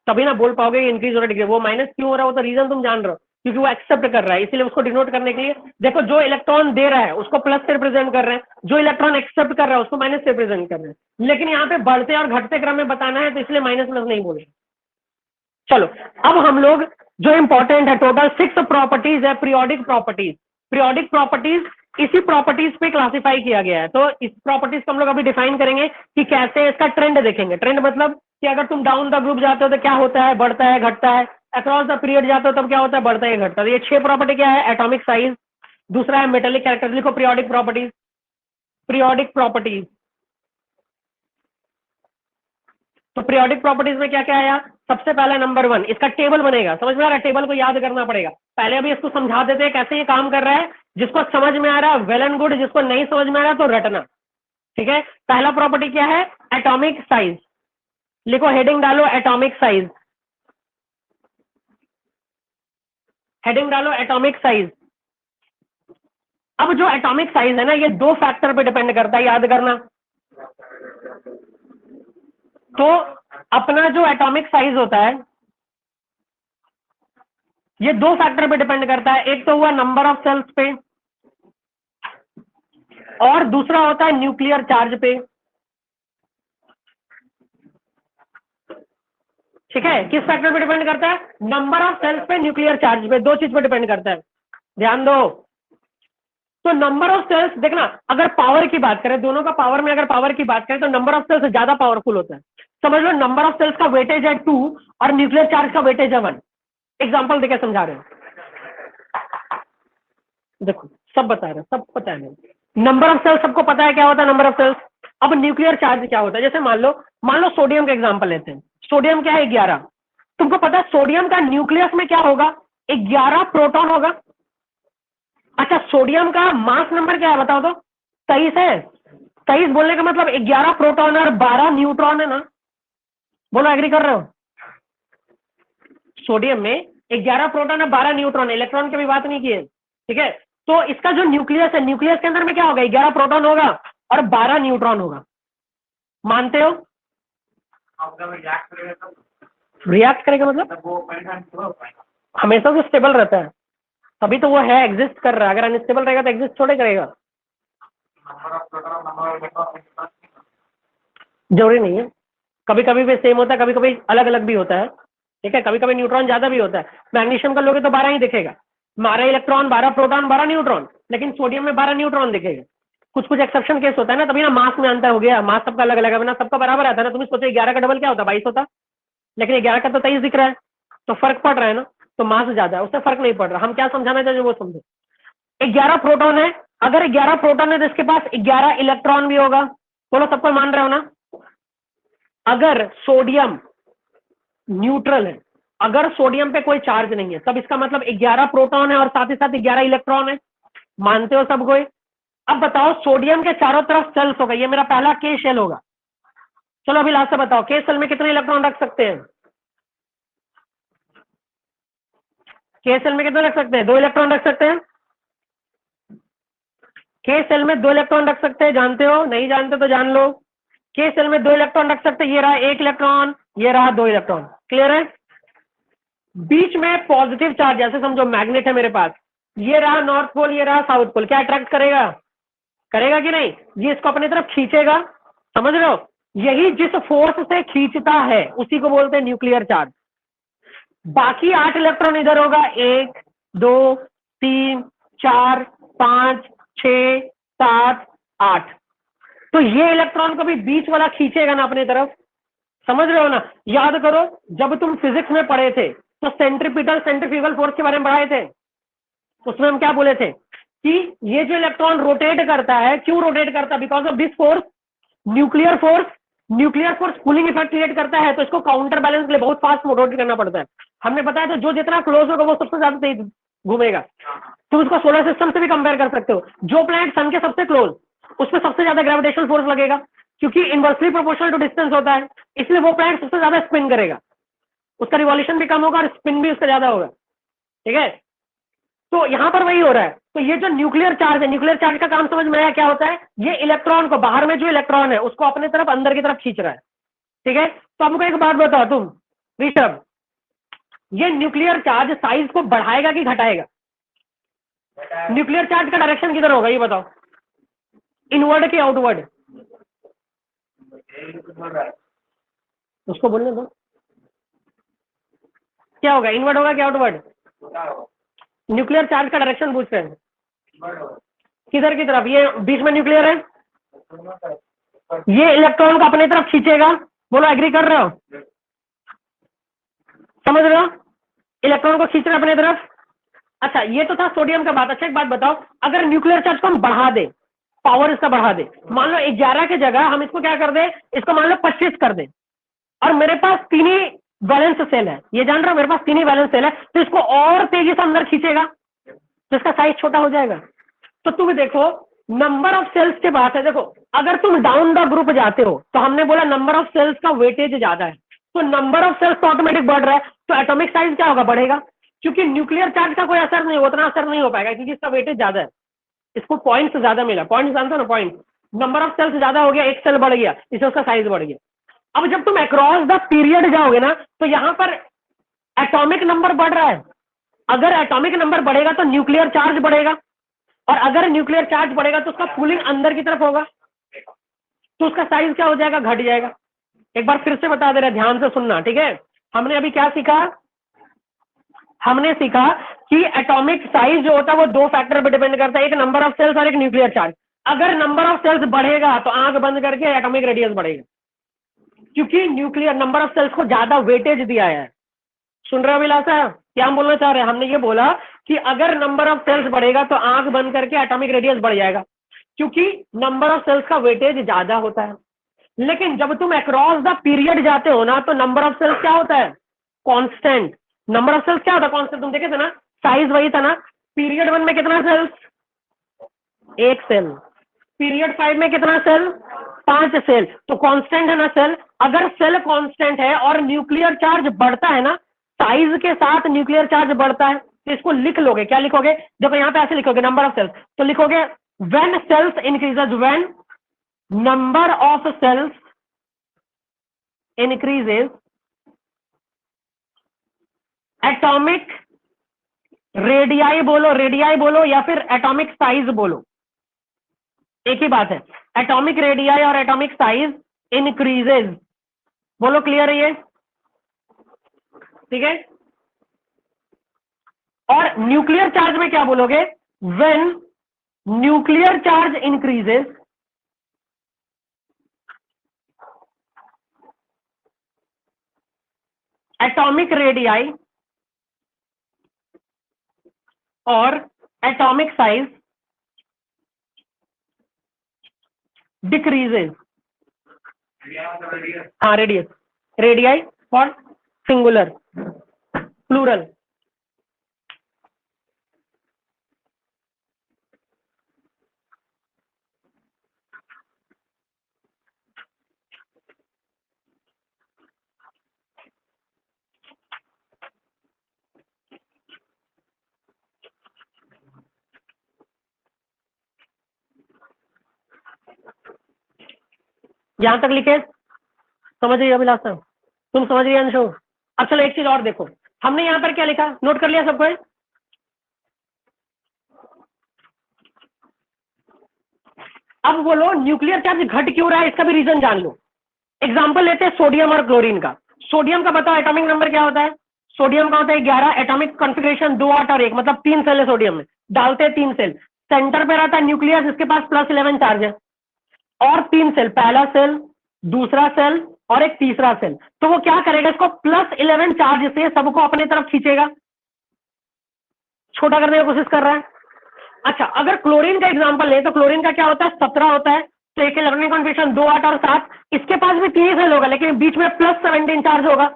तभी ना बोल पाओगे इंक्रीज हो रहा है। वो माइनस क्यों हो रहा है, वो तो रीजन तुम जान रहे हो, क्योंकि वो एक्सेप्ट कर रहा है, इसीलिए उसको डिनोट करने के लिए देखो जो इलेक्ट्रॉन दे रहा है उसको प्लस से रिप्रेजेंट कर रहे हैं, जो इलेक्ट्रॉन एक्सेप्ट कर रहा है उसको माइनस से रिप्रेजेंट कर रहे हैं, लेकिन यहाँ पे बढ़ते और घटते क्रम में बताना है तो इसलिए माइनस प्लस नहीं बोल रहे। चलो अब हम लोग जो इंपॉर्टेंट है, टोटल 6 प्रॉपर्टीज है, पीरियोडिक प्रॉपर्टीज। पीरियोडिक प्रॉपर्टीज इसी प्रॉपर्टीज पे क्लासिफाई किया गया है, तो इस प्रॉपर्टीज को हम लोग अभी डिफाइन करेंगे कि कैसे इसका ट्रेंड देखेंगे। ट्रेंड मतलब कि अगर तुम डाउन द ग्रुप जाते हो तो क्या होता है, बढ़ता है घटता है, अक्रॉस द पीरियड जाते हो तब क्या होता है, बढ़ता है घटता है। तो ये 6 प्रॉपर्टी क्या है, एटॉमिक साइज, दूसरा है मेटेलिक कैरेक्टर, लिखो पीरियोडिक प्रॉपर्टीज, पीरियोडिक प्रॉपर्टीज। तो पीरियोडिक प्रॉपर्टीज में क्या क्या आया, सबसे पहला नंबर 1, इसका टेबल बनेगा, समझ में आ रहा है, टेबल को याद करना पड़ेगा। पहले अभी इसको समझा देते हैं कैसे ये काम कर रहा है, जिसको समझ में आ रहा है वेल एंड गुड, जिसको नहीं समझ में आ रहा तो रटना, ठीक है। पहला प्रॉपर्टी क्या है, एटॉमिक साइज, लिखो हेडिंग डालो एटॉमिक साइज, हेडिंग डालो एटॉमिक साइज। अब जो एटॉमिक साइज है ना, ये 2 फैक्टर पे डिपेंड करता है, याद करना। तो अपना जो एटॉमिक साइज होता है ये 2 फैक्टर पे डिपेंड करता है, एक तो हुआ नंबर ऑफ सेल्स पे और दूसरा होता है न्यूक्लियर चार्ज पे, ठीक है। किस फैक्टर पे डिपेंड करता है, नंबर ऑफ सेल्स पे, न्यूक्लियर चार्ज पे, 2 चीज पे डिपेंड करता है, ध्यान दो। तो नंबर ऑफ सेल्स देखना, अगर पावर की बात करें, दोनों का पावर में अगर पावर की बात करें तो नंबर ऑफ सेल्स ज्यादा पावरफुल होता है। समझ लो नंबर ऑफ सेल्स का वेटेज है 2 और न्यूक्लियर चार्ज का वेटेज है 1। एग्जांपल देके समझा रहे हैं, देखो सब बता रहे हैं, सब पता है। नंबर ऑफ सेल्स सबको पता है क्या होता है नंबर ऑफ सेल्स। अब न्यूक्लियर चार्ज क्या होता है, जैसे मान लो सोडियम का एग्जांपल लेते हैं। सोडियम क्या है 11, तुमको पता है सोडियम का न्यूक्लियस में क्या होगा, 11 प्रोटॉन होगा। अच्छा सोडियम का मास नंबर क्या है बताओ तो, 23 है। 23 बोलने का मतलब 11 प्रोटॉन और 12 न्यूट्रॉन है ना, बोलो एग्री कर रहे हो। सोडियम में 11 प्रोटॉन और 12 न्यूट्रॉन, इलेक्ट्रॉन की भी बात नहीं की है, ठीक है। तो इसका जो न्यूक्लियस है, न्यूक्लियस के अंदर में क्या होगा, 11 प्रोटॉन होगा और 12 न्यूट्रॉन होगा, मानते हो। रिएक्ट करेगा मतलब हमेशा तो स्टेबल रहता है, तभी तो वो है, एग्जिस्ट कर रहा है। अगर अनस्टेबल रहेगा तो एग्जिस्ट थोड़े करेगा, जरूरी नहीं है। कभी कभी भी सेम होता है, कभी कभी अलग अलग भी होता है, ठीक है। कभी कभी न्यूट्रॉन ज्यादा भी होता है। मैग्नीशियम का लोगे तो 12 ही दिखेगा, 12 इलेक्ट्रॉन 12 प्रोटॉन 12 न्यूट्रॉन, लेकिन सोडियम में 12 न्यूट्रॉन दिखेगा। कुछ कुछ एक्सेप्शन केस होता है ना, तभी ना मास में अंतर हो गया, मास सबका अलग अलग है ना, सबका बराबर आता है ना। तुम सोचो 11 का डबल क्या होता, 22 होता, लेकिन 11 का तो 23 दिख रहा है, तो फर्क पड़ रहा है ना। तो मास ज्यादा है, उससे फर्क नहीं पड़ रहा। हम क्या समझाना चाहिए वो समझो। 11 प्रोटॉन है, अगर 11 प्रोटॉन है तो इसके पास 11 इलेक्ट्रॉन भी होगा, बोलो सबको मान रहे हो ना। अगर सोडियम न्यूट्रल है, अगर सोडियम पे कोई चार्ज नहीं है, तब इसका मतलब 11 प्रोटॉन है और साथ ही साथ 11 इलेक्ट्रॉन है। मानते हो सब कोई? अब बताओ सोडियम के चारों तरफ सेल्स होगा, ये मेरा पहला के शेल होगा। चलो अभी लास्ट से बताओ, के सेल में कितने इलेक्ट्रॉन रख सकते हैं? के सेल में कितने रख सकते हैं? 2 इलेक्ट्रॉन रख सकते हैं। के सेल में 2 इलेक्ट्रॉन रख सकते हैं, जानते हो? नहीं जानते तो जान लो। के सेल में 2 इलेक्ट्रॉन रख सकते हैं, ये रहा 1 इलेक्ट्रॉन, ये रहा 2 इलेक्ट्रॉन। क्लियर है? बीच में पॉजिटिव चार्ज, जैसे समझो मैग्नेट है मेरे पास, ये रहा नॉर्थ पोल, ये रहा साउथ पोल, क्या अट्रैक्ट करेगा? करेगा कि नहीं? ये इसको अपनी तरफ खींचेगा, समझ रहे हो? यही जिस फोर्स से खींचता है उसी को बोलते हैं न्यूक्लियर चार्ज। बाकी 8 इलेक्ट्रॉन इधर होगा, 1 2 3 4 5 6 7 8। तो ये इलेक्ट्रॉन को भी बीच वाला खींचेगा ना अपनी तरफ, समझ रहे हो ना? याद करो जब तुम फिजिक्स में पढ़े थे तो सेंट्रीपिटल सेंट्रीफ्यूगल फोर्स के बारे में पढ़ाए थे। उसमें हम क्या बोले थे कि ये जो इलेक्ट्रॉन रोटेट करता है, क्यों रोटेट करता है? Because of this force, nuclear force. Nuclear force cooling effect create करता है, तो इसको काउंटर बैलेंस के लिए बहुत फास्ट रोटेट करना पड़ता है। हमने बताया था जो जितना क्लोज होगा वो सबसे ज्यादा तेज घूमेगा। तुम इसको सोलर सिस्टम से भी कंपेयर कर सकते हो। जो प्लैनेट सन के सबसे क्लोज, उसमें सबसे ज्यादा ग्रेविटेशनल फोर्स लगेगा, क्योंकि इनवर्सली प्रोपोर्शनल टू डिस्टेंस होता है, इसलिए वो प्लैनेट सबसे ज्यादा स्पिन करेगा, उसका रिवॉल्यूशन भी कम होगा और स्पिन भी उसका ज्यादा होगा। ठीक है? तो यहां पर वही हो रहा है। तो ये जो न्यूक्लियर चार्ज है, न्यूक्लियर चार्ज का काम समझ में आया क्या होता है? ये इलेक्ट्रॉन को, बाहर में जो इलेक्ट्रॉन है उसको अपने तरफ अंदर की तरफ खींच रहा है। ठीक है? तो हमको एक बात बताओ तुम ऋषभ, ये न्यूक्लियर चार्ज साइज को बढ़ाएगा कि घटाएगा? न्यूक्लियर चार्ज का डायरेक्शन किधर होगा ये बताओ, इनवर्ड के आउटवर्ड? उसको बोलने दो, क्या होगा, इनवर्ड होगा कि आउटवर्ड? न्यूक्लियर चार्ज का डायरेक्शन पूछ रहे हैं, किधर की तरफ? ये बीच में न्यूक्लियर है, ये इलेक्ट्रॉन को अपने तरफ खींचेगा। बोलो एग्री कर रहे हो? समझ रहे हो? इलेक्ट्रॉन को खींच रहे अपने तरफ। अच्छा ये तो था सोडियम का बात। अच्छा एक बात बताओ, अगर न्यूक्लियर चार्ज को हम बढ़ा दे, पावर इसका बढ़ा दे, मान लो 11 की जगह हम इसको क्या कर दे, इसको मान लो 25 कर दे, और मेरे पास 3 ही वैलेंस सेल है, ये जान रहा हूं मेरे पास 3 ही वैलेंस सेल है, तो इसको और तेजी से अंदर खींचेगा तो इसका साइज छोटा हो जाएगा। तो तुम देखो नंबर ऑफ सेल्स के बात है। देखो अगर तुम डाउन द ग्रुप जाते हो तो हमने बोला नंबर ऑफ सेल्स का वेटेज ज्यादा है, तो नंबर ऑफ सेल्स तो ऑटोमेटिक बढ़ रहा है, तो एटॉमिक साइज क्या होगा? बढ़ेगा, क्योंकि न्यूक्लियर चार्ज का कोई असर नहीं, उतना असर नहीं हो पाएगा क्योंकि इसका वेटेज ज्यादा है, इसको पॉइंट्स ज्यादा मिला। पॉइंट्स जानते हो ना? पॉइंट, नंबर ऑफ सेल्स ज्यादा हो गया, एक सेल बढ़ गया, इससे उसका साइज बढ़ गया। अब जब तुम अक्रॉस द पीरियड जाओगे ना तो यहां पर एटॉमिक नंबर बढ़ रहा है। अगर एटॉमिक नंबर बढ़ेगा तो न्यूक्लियर चार्ज बढ़ेगा, और अगर न्यूक्लियर चार्ज बढ़ेगा तो उसका कूलिंग अंदर की तरफ होगा, तो उसका साइज क्या हो जाएगा? घट जाएगा। एक बार फिर से बता दे रहे, ध्यान से सुनना, ठीक है? हमने अभी क्या सीखा? हमने सीखा कि एटॉमिक साइज जो होता है वो 2 फैक्टर पे डिपेंड करता है, एक नंबर ऑफ सेल्स और एक न्यूक्लियर चार्ज। अगर नंबर ऑफ सेल्स बढ़ेगा तो आंख बंद करके एटॉमिक रेडियस बढ़ेगा, क्योंकि न्यूक्लियर नंबर ऑफ सेल्स को ज्यादा वेटेज दिया है। सुन रहे हो अभिलाषा, क्या हम बोलना चाह रहे हैं? हमने ये बोला कि अगर नंबर ऑफ सेल्स बढ़ेगा तो आंख बंद करके एटॉमिक रेडियस बढ़ जाएगा, क्योंकि नंबर ऑफ सेल्स का वेटेज ज्यादा होता है। लेकिन जब तुम अक्रॉस द पीरियड जाते हो ना तो नंबर ऑफ सेल्स क्या होता है? कांस्टेंट। नंबर ऑफ सेल्स क्या होता है? कांस्टेंट। तुम देखे थे ना, साइज वही था ना। पीरियड 1 में कितना सेल्स? 1 सेल। पीरियड 5 में कितना सेल? 5 सेल। तो कांस्टेंट है ना सेल। अगर सेल कांस्टेंट है और न्यूक्लियर चार्ज बढ़ता है ना, साइज के साथ न्यूक्लियर चार्ज बढ़ता है, तो इसको लिख लोगे। क्या लिखोगे? देखो यहां पे ऐसे लिखोगे नंबर ऑफ सेल्स, तो लिखोगे when shells increases, when number of shells increases atomic radii बोलो, रेडियाई बोलो या फिर एटॉमिक साइज बोलो, एक ही बात है। एटॉमिक रेडियाई और एटॉमिक साइज इंक्रीजेस बोलो। क्लियर है ये? ठीक है? और न्यूक्लियर चार्ज में क्या बोलोगे? When nuclear charge increases atomic radii और एटॉमिक साइज डिक्रीजेस। हाँ radius, radii for singular, plural. यहां तक लिखे, समझ रही है अभिलाषा, तुम समझ रही है अंशु? अब चलो एक चीज और देखो, हमने यहाँ पर क्या लिखा, नोट कर लिया सबको? अब बोलो न्यूक्लियर चार्ज घट क्यों रहा है, इसका भी रीजन जान लो। एग्जांपल लेते हैं सोडियम और क्लोरीन का। सोडियम का बताओ एटॉमिक नंबर क्या होता है? सोडियम का होता है 11, एटॉमिक कॉन्फ़िगरेशन 2 8 और 1, मतलब 3 सेल है सोडियम में, डालते हैं 3 सेल, सेंटर पे रहता है न्यूक्लियस, जिसके पास +11 चार्ज है, और 3 सेल, पहला सेल, दूसरा सेल और एक तीसरा सेल। तो वो क्या करेगा, इसको +11 चार्ज से सबको अपने तरफ खींचेगा, छोटा करने की कोशिश कर रहा है। अच्छा, अगर क्लोरीन का एग्जांपल ले तो क्लोरीन का क्या होता है, 17 होता है, तो एक इलेक्ट्रॉनिक कॉन्फ़िगरेशन 2 8 और 7, इसके पास भी 3 सेल होगा, लेकिन बीच में +17 चार्ज होगा,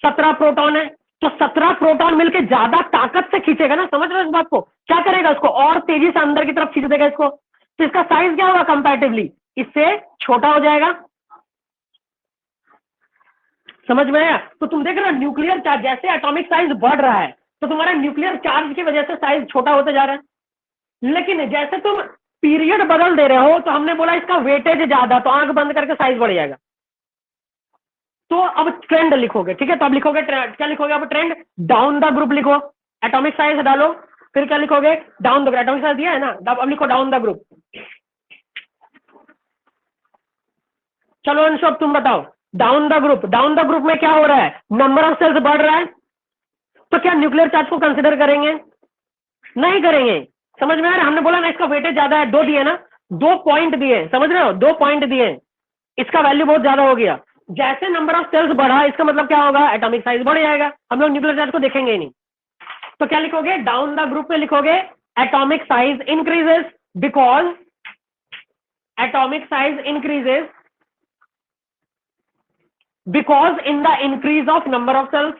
17 प्रोटॉन है, तो 17 प्रोटॉन मिलकर ज्यादा ताकत से खींचेगा ना, समझ रहे हो इस बात को? क्या करेगा, उसको और तेजी से अंदर की तरफ खींच देगा इसको, तो इसका साइज क्या होगा, कंपैरेटिवली इससे छोटा हो जाएगा। समझ में आया? तो तुम देख रहे हो न्यूक्लियर चार्ज, जैसे एटॉमिक साइज बढ़ रहा है तो तुम्हारा न्यूक्लियर चार्ज की वजह से साइज छोटा होता जा रहा है, लेकिन जैसे तुम पीरियड बदल दे रहे हो तो हमने बोला इसका वेटेज ज्यादा, तो आंख बंद करके साइज बढ़ जाएगा। तो अब ट्रेंड लिखोगे, ठीक है? तो अब लिखोगे क्या लिखोगे, अब ट्रेंड डाउन द ग्रुप लिखो, एटॉमिक साइज डालो, फिर क्या लिखोगे, down the group, atomic size दिया है ना, अब लिखो डाउन द ग्रुप। चलो अंशु अब तुम बताओ, down the group, down the group में क्या हो रहा है, नंबर ऑफ सेल्स बढ़ रहा है, तो क्या न्यूक्लियर चार्ज को कंसिडर करेंगे? नहीं करेंगे। समझ में आ रहा है? हमने बोला ना इसका वेटेज ज्यादा है, 2 दिए ना, 2 पॉइंट दिए, समझ रहे हो, 2 पॉइंट दिए, इसका वैल्यू बहुत ज्यादा हो गया। जैसे नंबर ऑफ सेल्स बढ़ा, इसका मतलब क्या होगा, एटॉमिक साइज बढ़ जाएगा। हम लोग न्यूक्लियर चार्ज को देखेंगे ही नहीं। तो क्या लिखोगे, डाउन द ग्रुप में लिखोगे atomic size increases because atomic size increases because in the increase of number of shells,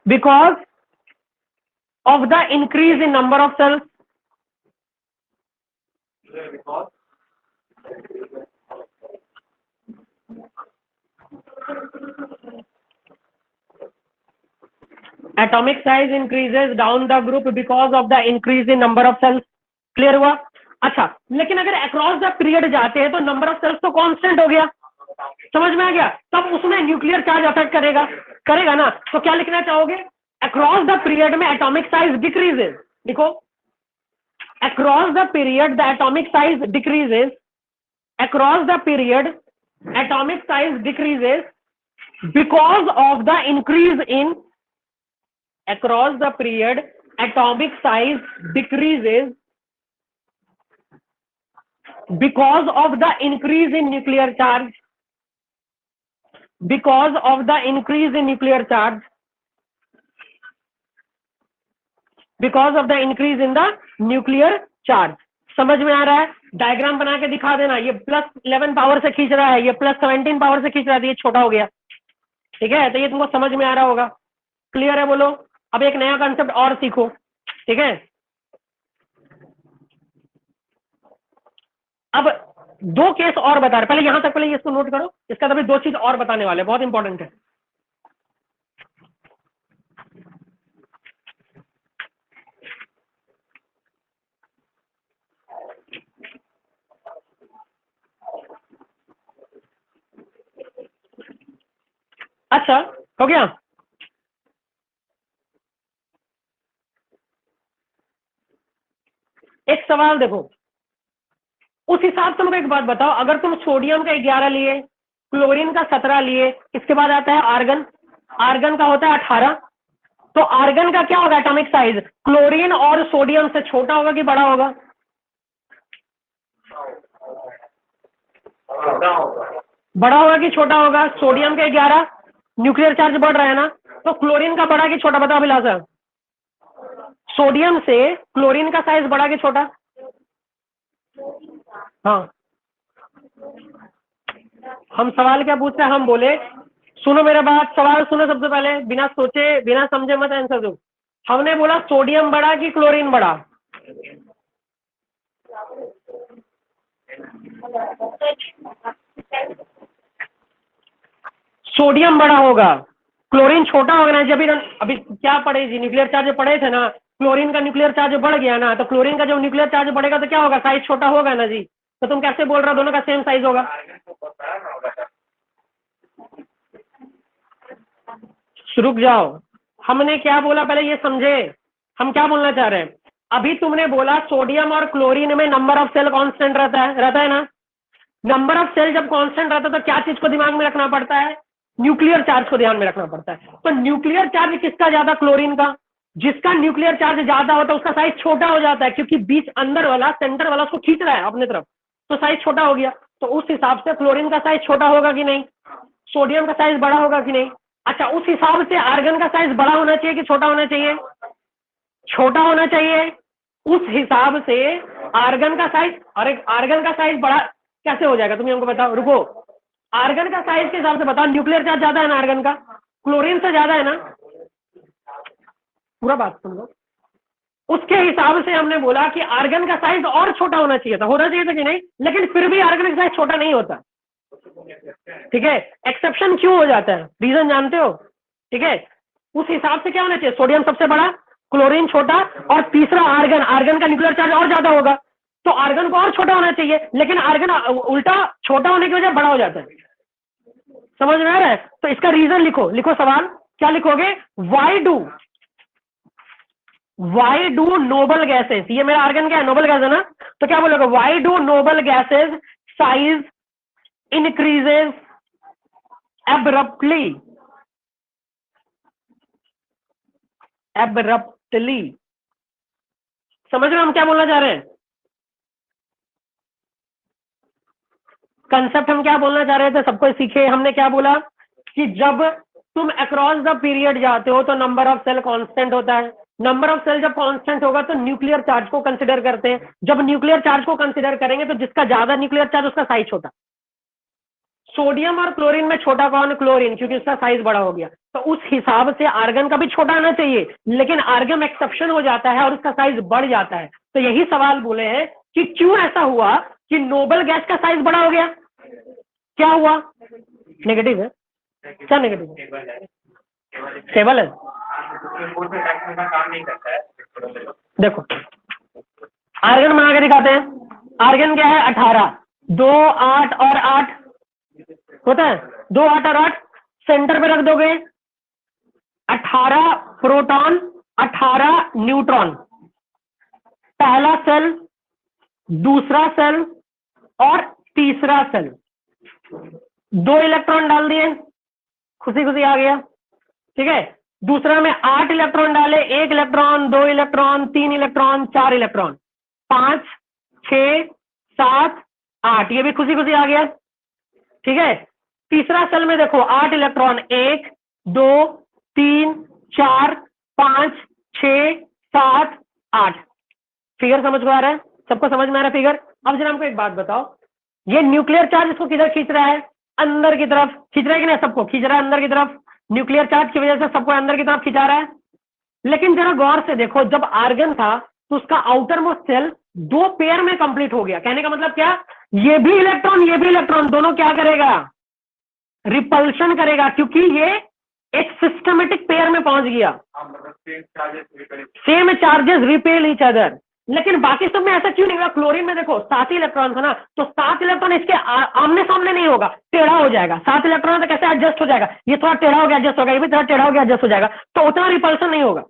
because of the increase in number of cells, atomic size increases down the group because of the increase in number of cells। Clear हुआ? अच्छा, लेकिन अगर across the period जाते हैं तो number of shells तो constant हो गया, समझ में आ गया? तब उसमें न्यूक्लियर चार्ज अफेक्ट करेगा ना। तो क्या लिखना चाहोगे, अक्रॉस द पीरियड में एटॉमिक साइज डिक्रीजेस, लिखो across the period the atomic size decreases, across the period atomic size decreases because of the increase in, across the period atomic size decreases because of the increase in nuclear charge, because of the increase in nuclear charge, because of the increase in the nuclear charge। समझ में आ रहा है? Diagram बना के दिखा देना, ये +11 power से खींच रहा है, ये +17 पावर से खींच रहा है, ये छोटा हो गया, ठीक है? तो ये तुमको समझ में आ रहा होगा, क्लियर है? बोलो अब एक नया कॉन्सेप्ट और सीखो, ठीक है? अब 2 केस और बता रहे, पहले यहां तक, पहले इसको नोट करो, इसका तभी 2 चीज और बताने वाले, बहुत इंपॉर्टेंट है। अच्छा, हो गया? एक सवाल देखो, उस हिसाब से मुझे एक बात बताओ, अगर तुम सोडियम का 11 लिए, क्लोरीन का 17 लिए, इसके बाद आता है आर्गन, आर्गन का होता है 18, तो आर्गन का क्या होगा एटॉमिक साइज, क्लोरीन और सोडियम से छोटा होगा कि बड़ा होगा? बड़ा होगा कि छोटा होगा? सोडियम के 11, न्यूक्लियर चार्ज बढ़ रहा है ना, तो क्लोरीन का बड़ा कि छोटा, बताओ अभिलाषा? सोडियम से क्लोरीन का साइज बड़ा कि छोटा? हाँ, हम सवाल क्या पूछ रहे हैं, हम बोले सुनो मेरा बात, सवाल सुनो सबसे पहले, बिना सोचे बिना समझे मत आंसर दो। हमने बोला सोडियम बड़ा कि क्लोरीन बड़ा? सोडियम बड़ा होगा, क्लोरीन छोटा होगा ना। जब अभी क्या पढ़े जी, न्यूक्लियर चार्ज पढ़े थे ना, क्लोरीन का न्यूक्लियर चार्ज बढ़ गया ना, तो क्लोरीन का जब न्यूक्लियर चार्ज बढ़ेगा तो क्या होगा, साइज छोटा होगा ना जी। तो तुम कैसे बोल रहे हो दोनों का सेम साइज होगा? रुक जाओ, हमने क्या बोला पहले ये समझे, हम क्या बोलना चाह रहे हैं। अभी तुमने बोला सोडियम और क्लोरीन में नंबर ऑफ सेल कांस्टेंट रहता है ना। नंबर ऑफ सेल जब कांस्टेंट रहता है तो क्या चीज को दिमाग में रखना पड़ता है? न्यूक्लियर चार्ज को ध्यान में रखना पड़ता है। तो न्यूक्लियर चार्ज किसका ज्यादा? क्लोरीन का। जिसका न्यूक्लियर चार्ज ज्यादा होता है उसका साइज छोटा हो जाता है, क्योंकि बीच अंदर वाला सेंटर वाला उसको खींच रहा है अपने तरफ, तो साइज छोटा हो गया। तो उस हिसाब से क्लोरीन का साइज छोटा होगा कि नहीं? सोडियम का साइज बड़ा होगा कि नहीं? अच्छा, उस हिसाब से आर्गन का साइज बड़ा होना चाहिए कि छोटा होना चाहिए? छोटा होना चाहिए। उस हिसाब से आर्गन का साइज, अरे आर्गन का साइज बड़ा कैसे हो जाएगा? तुम्हें हमको बताओ, रुको। आर्गन का साइज के हिसाब से बताओ, न्यूक्लियर चार्ज ज्यादा है ना आर्गन का, क्लोरीन से ज्यादा है ना? पूरा बात सुन लो। उसके हिसाब से हमने बोला कि आर्गन का साइज और छोटा होना चाहिए था कि नहीं, लेकिन फिर भी आर्गन का साइज छोटा नहीं होता। ठीक है, एक्सेप्शन क्यों हो जाता है, रीजन जानते हो? ठीक है, उस हिसाब से क्या होना चाहिए? सोडियम सबसे बड़ा, क्लोरीन छोटा, और तीसरा आर्गन का न्यूक्लियर चार्ज और ज्यादा होगा, तो आर्गन को और छोटा होना चाहिए, लेकिन आर्गन उल्टा छोटा होने की वजह बड़ा हो जाता है। समझ में आ रहा है? तो इसका रीजन लिखो सवाल क्या लिखोगे? वाई डू नोबल गैसेस, ये मेरा आर्गन क्या है? नोबल गैस है ना, तो क्या बोलोगे? Why do noble gases size increases abruptly समझ रहे हो हम क्या बोलना चाह रहे हैं? कंसेप्ट हम क्या बोलना चाह रहे थे, सबको सीखे। हमने क्या बोला कि जब तुम अक्रॉस द पीरियड जाते हो तो नंबर ऑफ सेल कांस्टेंट होता है। नंबर ऑफ सेल जब कांस्टेंट होगा तो न्यूक्लियर चार्ज को कंसीडर करते हैं। जब न्यूक्लियर चार्ज को कंसीडर करेंगे तो जिसका ज्यादा न्यूक्लियर चार्ज उसका साइज छोटा। सोडियम और क्लोरीन में छोटा कौन? क्लोरीन, क्योंकि उसका साइज बड़ा हो गया। तो उस हिसाब से आर्गन का भी छोटा आना चाहिए, लेकिन आर्गन एक्सेप्शन हो जाता है और उसका साइज बढ़ जाता है। तो यही सवाल बोले हैं कि क्यों ऐसा हुआ कि नोबल गैस का साइज बड़ा हो गया? क्या हुआ? नेगेटिव है क्या? नेगेटिव स्टेबल है। देखो आर्गन बना के दिखाते हैं। आर्गन क्या है? 18, 2, 8 और 8 होता है। 2, 8 और 8 सेंटर पे रख दोगे, 18 प्रोटॉन, 18 न्यूट्रॉन। पहला सेल, दूसरा सेल और तीसरा सेल, 2 इलेक्ट्रॉन डाल दिए, खुशी खुशी आ गया। ठीक है, दूसरा में 8 इलेक्ट्रॉन डाले, 1 इलेक्ट्रॉन, 2 इलेक्ट्रॉन, 3 इलेक्ट्रॉन, 4 इलेक्ट्रॉन, 5, 6, 7, 8, ये भी खुशी खुशी आ गया। ठीक है, तीसरा सेल में देखो 8 इलेक्ट्रॉन, 1, 2, 3, 4, 5, 6, 7, 8। फिगर समझ में आ रहा है? सबको समझ में आ रहा है फिगर? अब जरा हमको एक बात बताओ, ये न्यूक्लियर चार्ज इसको किधर खींच रहा है? अंदर की तरफ खींच रहा है कि नहीं? सबको खींच रहा है अंदर की तरफ। न्यूक्लियर चार्ज की वजह से सबको अंदर की तरफ खिंचा रहा है। लेकिन जरा गौर से देखो, जब आर्गन था तो उसका आउटर मोस्ट सेल 2 पेयर में कंप्लीट हो गया। कहने का मतलब क्या? ये भी इलेक्ट्रॉन दोनों क्या करेगा? रिपल्शन करेगा, क्योंकि ये एक सिस्टमेटिक पेयर में पहुंच गया। Same charges repel each other. लेकिन बाकी सब में ऐसा क्यों नहीं हुआ? क्लोरीन में देखो 7 इलेक्ट्रॉन था ना, तो 7 इलेक्ट्रॉन इसके आमने सामने नहीं होगा, टेढ़ा हो जाएगा। 7 इलेक्ट्रॉन तो कैसे एडजस्ट हो जाएगा? ये थोड़ा टेढ़ा हो गया एडजस्ट होगा, ये भी थोड़ा टेढ़ा हो गया एडजस्ट हो जाएगा, तो उतना रिपल्सन नहीं होगा,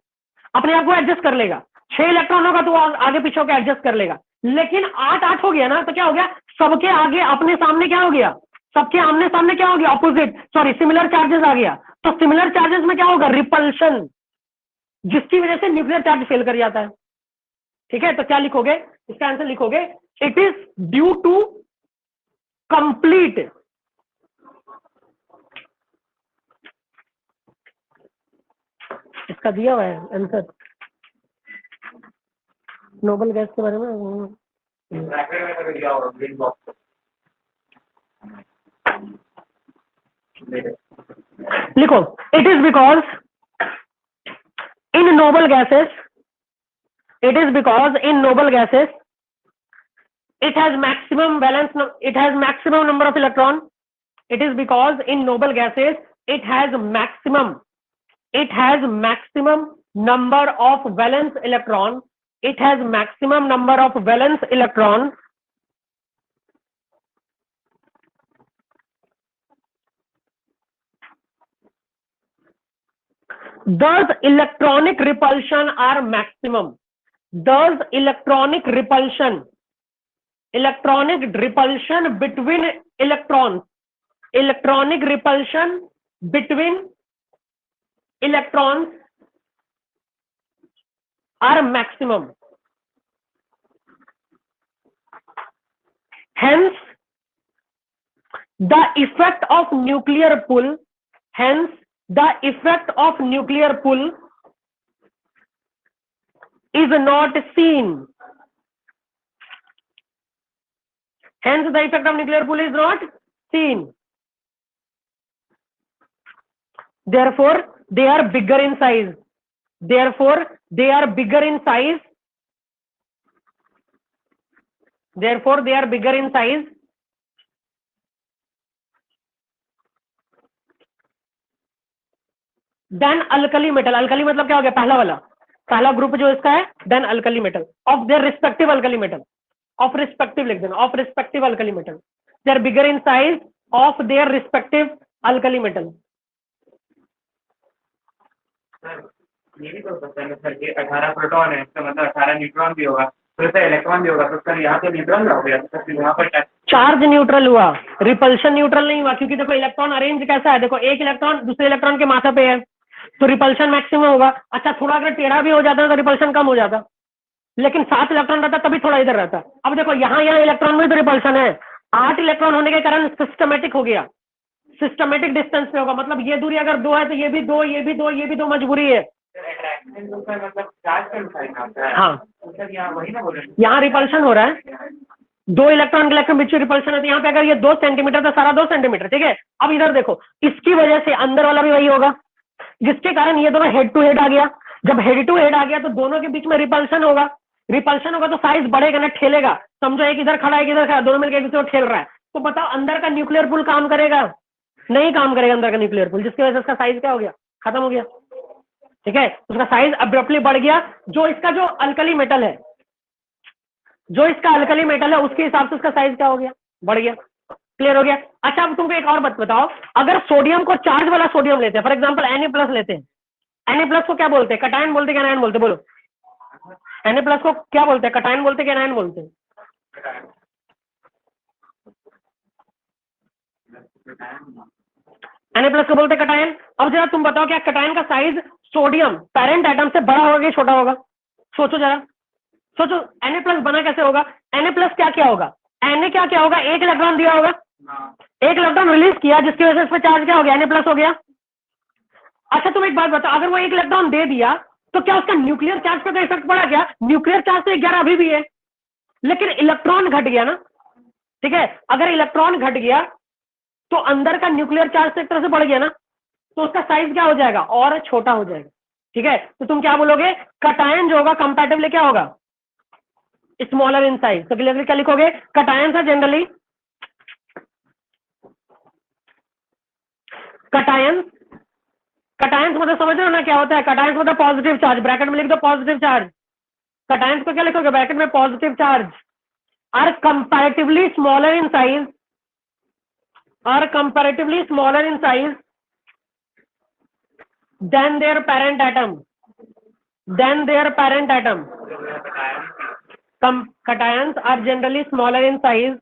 अपने आप को एडजस्ट कर लेगा। 6 इलेक्ट्रॉन होगा तो आगे पीछे होकर एडजस्ट कर लेगा। लेकिन 8 हो गया ना, तो क्या हो गया? सबके आगे अपने सामने क्या हो गया? सबके आमने सामने क्या हो गया? ऑपोजिट, सॉरी, सिमिलर चार्जेस आ गया। तो सिमिलर चार्जेस में क्या होगा? रिपल्शन, जिसकी वजह से न्यूक्लियर चार्ज फेल कर जाता है। ठीक है, तो क्या लिखोगे? इसका आंसर लिखोगे, it is due to complete इसका दिया हुआ है आंसर नोबल गैस के बारे में। लिखो, it is because in noble gases, it is because in noble gases it has maximum valence, it has maximum number of electron. It is because in noble gases it has maximum number of valence electron. It has maximum number of valence electron Thus electronic repulsion are maximum. Thus electronic repulsion between electrons, electronic repulsion between electrons are maximum. Hence the effect of nuclear pull, hence the effect of nuclear pull is not seen. Hence the effect of nuclear pull is not seen. Therefore they are bigger in size. Therefore they are bigger in size. Therefore they are bigger in size. Then alkali metal. Alkali मतलब क्या हो गया? पहला वाला, पहला group जो इसका है, then alkali metal of their respective alkali metal, of respective लिख देना, of respective alkali metal. They are bigger in size of their respective alkali metal. ये भी तो सकता है सर कि 18 प्रोटॉन है, इसका मतलब 18 न्यूट्रॉन भी होगा, तो इसका इलेक्ट्रॉन भी होगा, तो सर यहाँ पे न्यूट्रल हो गया, तो फिर यहाँ पर चार्ज न्यूट्रल हुआ, रिपल्शन न्यूट्रल नहीं हुआ, क्योंकि देखो इलेक्ट्रॉन अरेंज कैसा है, देखो एक इलेक्ट्रॉन दूसरे इलेक्ट्रॉन के माथा पे है, तो रिपल्शन मैक्सिमम होगा. अच्छा थोड़ा अगर टेढ़ा भी हो जाता तो रिपल्शन कम हो जाता, लेकिन 7 इलेक्ट्रॉन रहता तभी थोड़ा इधर रहता. अब देखो यहाँ इलेक्ट्रॉन में तो रिपल्शन है, 8 इलेक्ट्रॉन होने के कारण सिस्टमेटिक हो गया, सिस्टमेटिक डिस्टेंस पे होगा, मतलब ये दूरी अगर 2 है तो ये भी 2, ये भी 2, ये भी 2, मजबूरी है. मतलब चार्ज का है. हाँ यहाँ वही ना बोल रहे हैं, यहाँ रिपल्शन हो रहा है, 2 इलेक्ट्रॉन के इलेक्ट्रॉन बीच में रिपल्शन है, तो यहाँ पे अगर ये 2 सेंटीमीटर तो सारा 2 सेंटीमीटर, ठीक है. अब इधर देखो, इसकी वजह से अंदर वाला भी वही होगा, जिसके कारण ये दोनों हेड टू हेड आ गया. जब हेड टू हेड आ गया तो दोनों के बीच में रिपल्शन होगा, रिपल्शन होगा तो साइज बढ़ेगा ना, ठेलेगा. समझो एक इधर खड़ा है, एक इधर खड़ा, दोनों मिलकर एक दूसरे को ठेल रहा है, तो बताओ अंदर का न्यूक्लियर पुल काम करेगा? नहीं काम करेगा अंदर का न्यूक्लियर पुल, जिसकी वजह से इसका साइज क्या हो गया? खत्म हो गया. ठीक है, उसका साइज अब्रप्टली बढ़ गया. जो इसका जो अल्कली मेटल है, जो इसका अल्कली मेटल है, उसके हिसाब से उसका साइज क्या हो गया? बढ़ गया. क्लियर हो गया. अच्छा अब तुमको एक और बात बताओ, अगर सोडियम को चार्ज वाला सोडियम लेते हैं, फॉर एग्जांपल Na+ लेते हैं, Na+ को क्या बोलते हैं? कटायन बोलते हैं कि एनायन बोलते हैं? बोलो. Na+ को क्या बोलते हैं? कटायन बोलते हैं कि एनायन बोलते हैं? Na+ को बोलते हैं कटायन. अब जरा तुम बताओ क्या कटायन का साइज सोडियम पेरेंट एटम से बड़ा होगा कि छोटा होगा? सोचो जरा, सोचो. Na+ बना कैसे होगा? Na+ क्या होगा? Na क्या होगा? एक इलेक्ट्रॉन दिया होगा, एक इलेक्ट्रॉन रिलीज किया, जिसकी वजह से इस पर चार्ज क्या हो गया? Na+ हो गया. अच्छा तुम एक बात बताओ, अगर वो एक इलेक्ट्रॉन दे दिया तो क्या उसका न्यूक्लियर चार्ज पर कोई इफेक्ट पड़ा क्या? न्यूक्लियर चार्ज तो 11 अभी भी है, लेकिन इलेक्ट्रॉन घट गया ना. ठीक है, अगर इलेक्ट्रॉन घट गया तो अंदर का न्यूक्लियर चार्ज एक तरह से बढ़ गया ना, तो उसका साइज क्या हो जाएगा? और छोटा हो जाएगा. ठीक है, तो तुम क्या बोलोगे? कटायन जो होगा कंपैरेटिवली क्या होगा? Smaller in size. तो क्लियरली क्या लिखोगे? Cations are generally, cations, cations मतलब समझ रहे हो ना क्या होता है? कटायंस मतलब पॉजिटिव चार्ज, ब्रैकेट में लिख दो पॉजिटिव चार्ज. कटायंस को क्या लिखोगे? ब्रैकेट में positive charge. Are comparatively smaller in size, are comparatively smaller in size than their parent atom, than their parent atom. Cations are generally smaller in size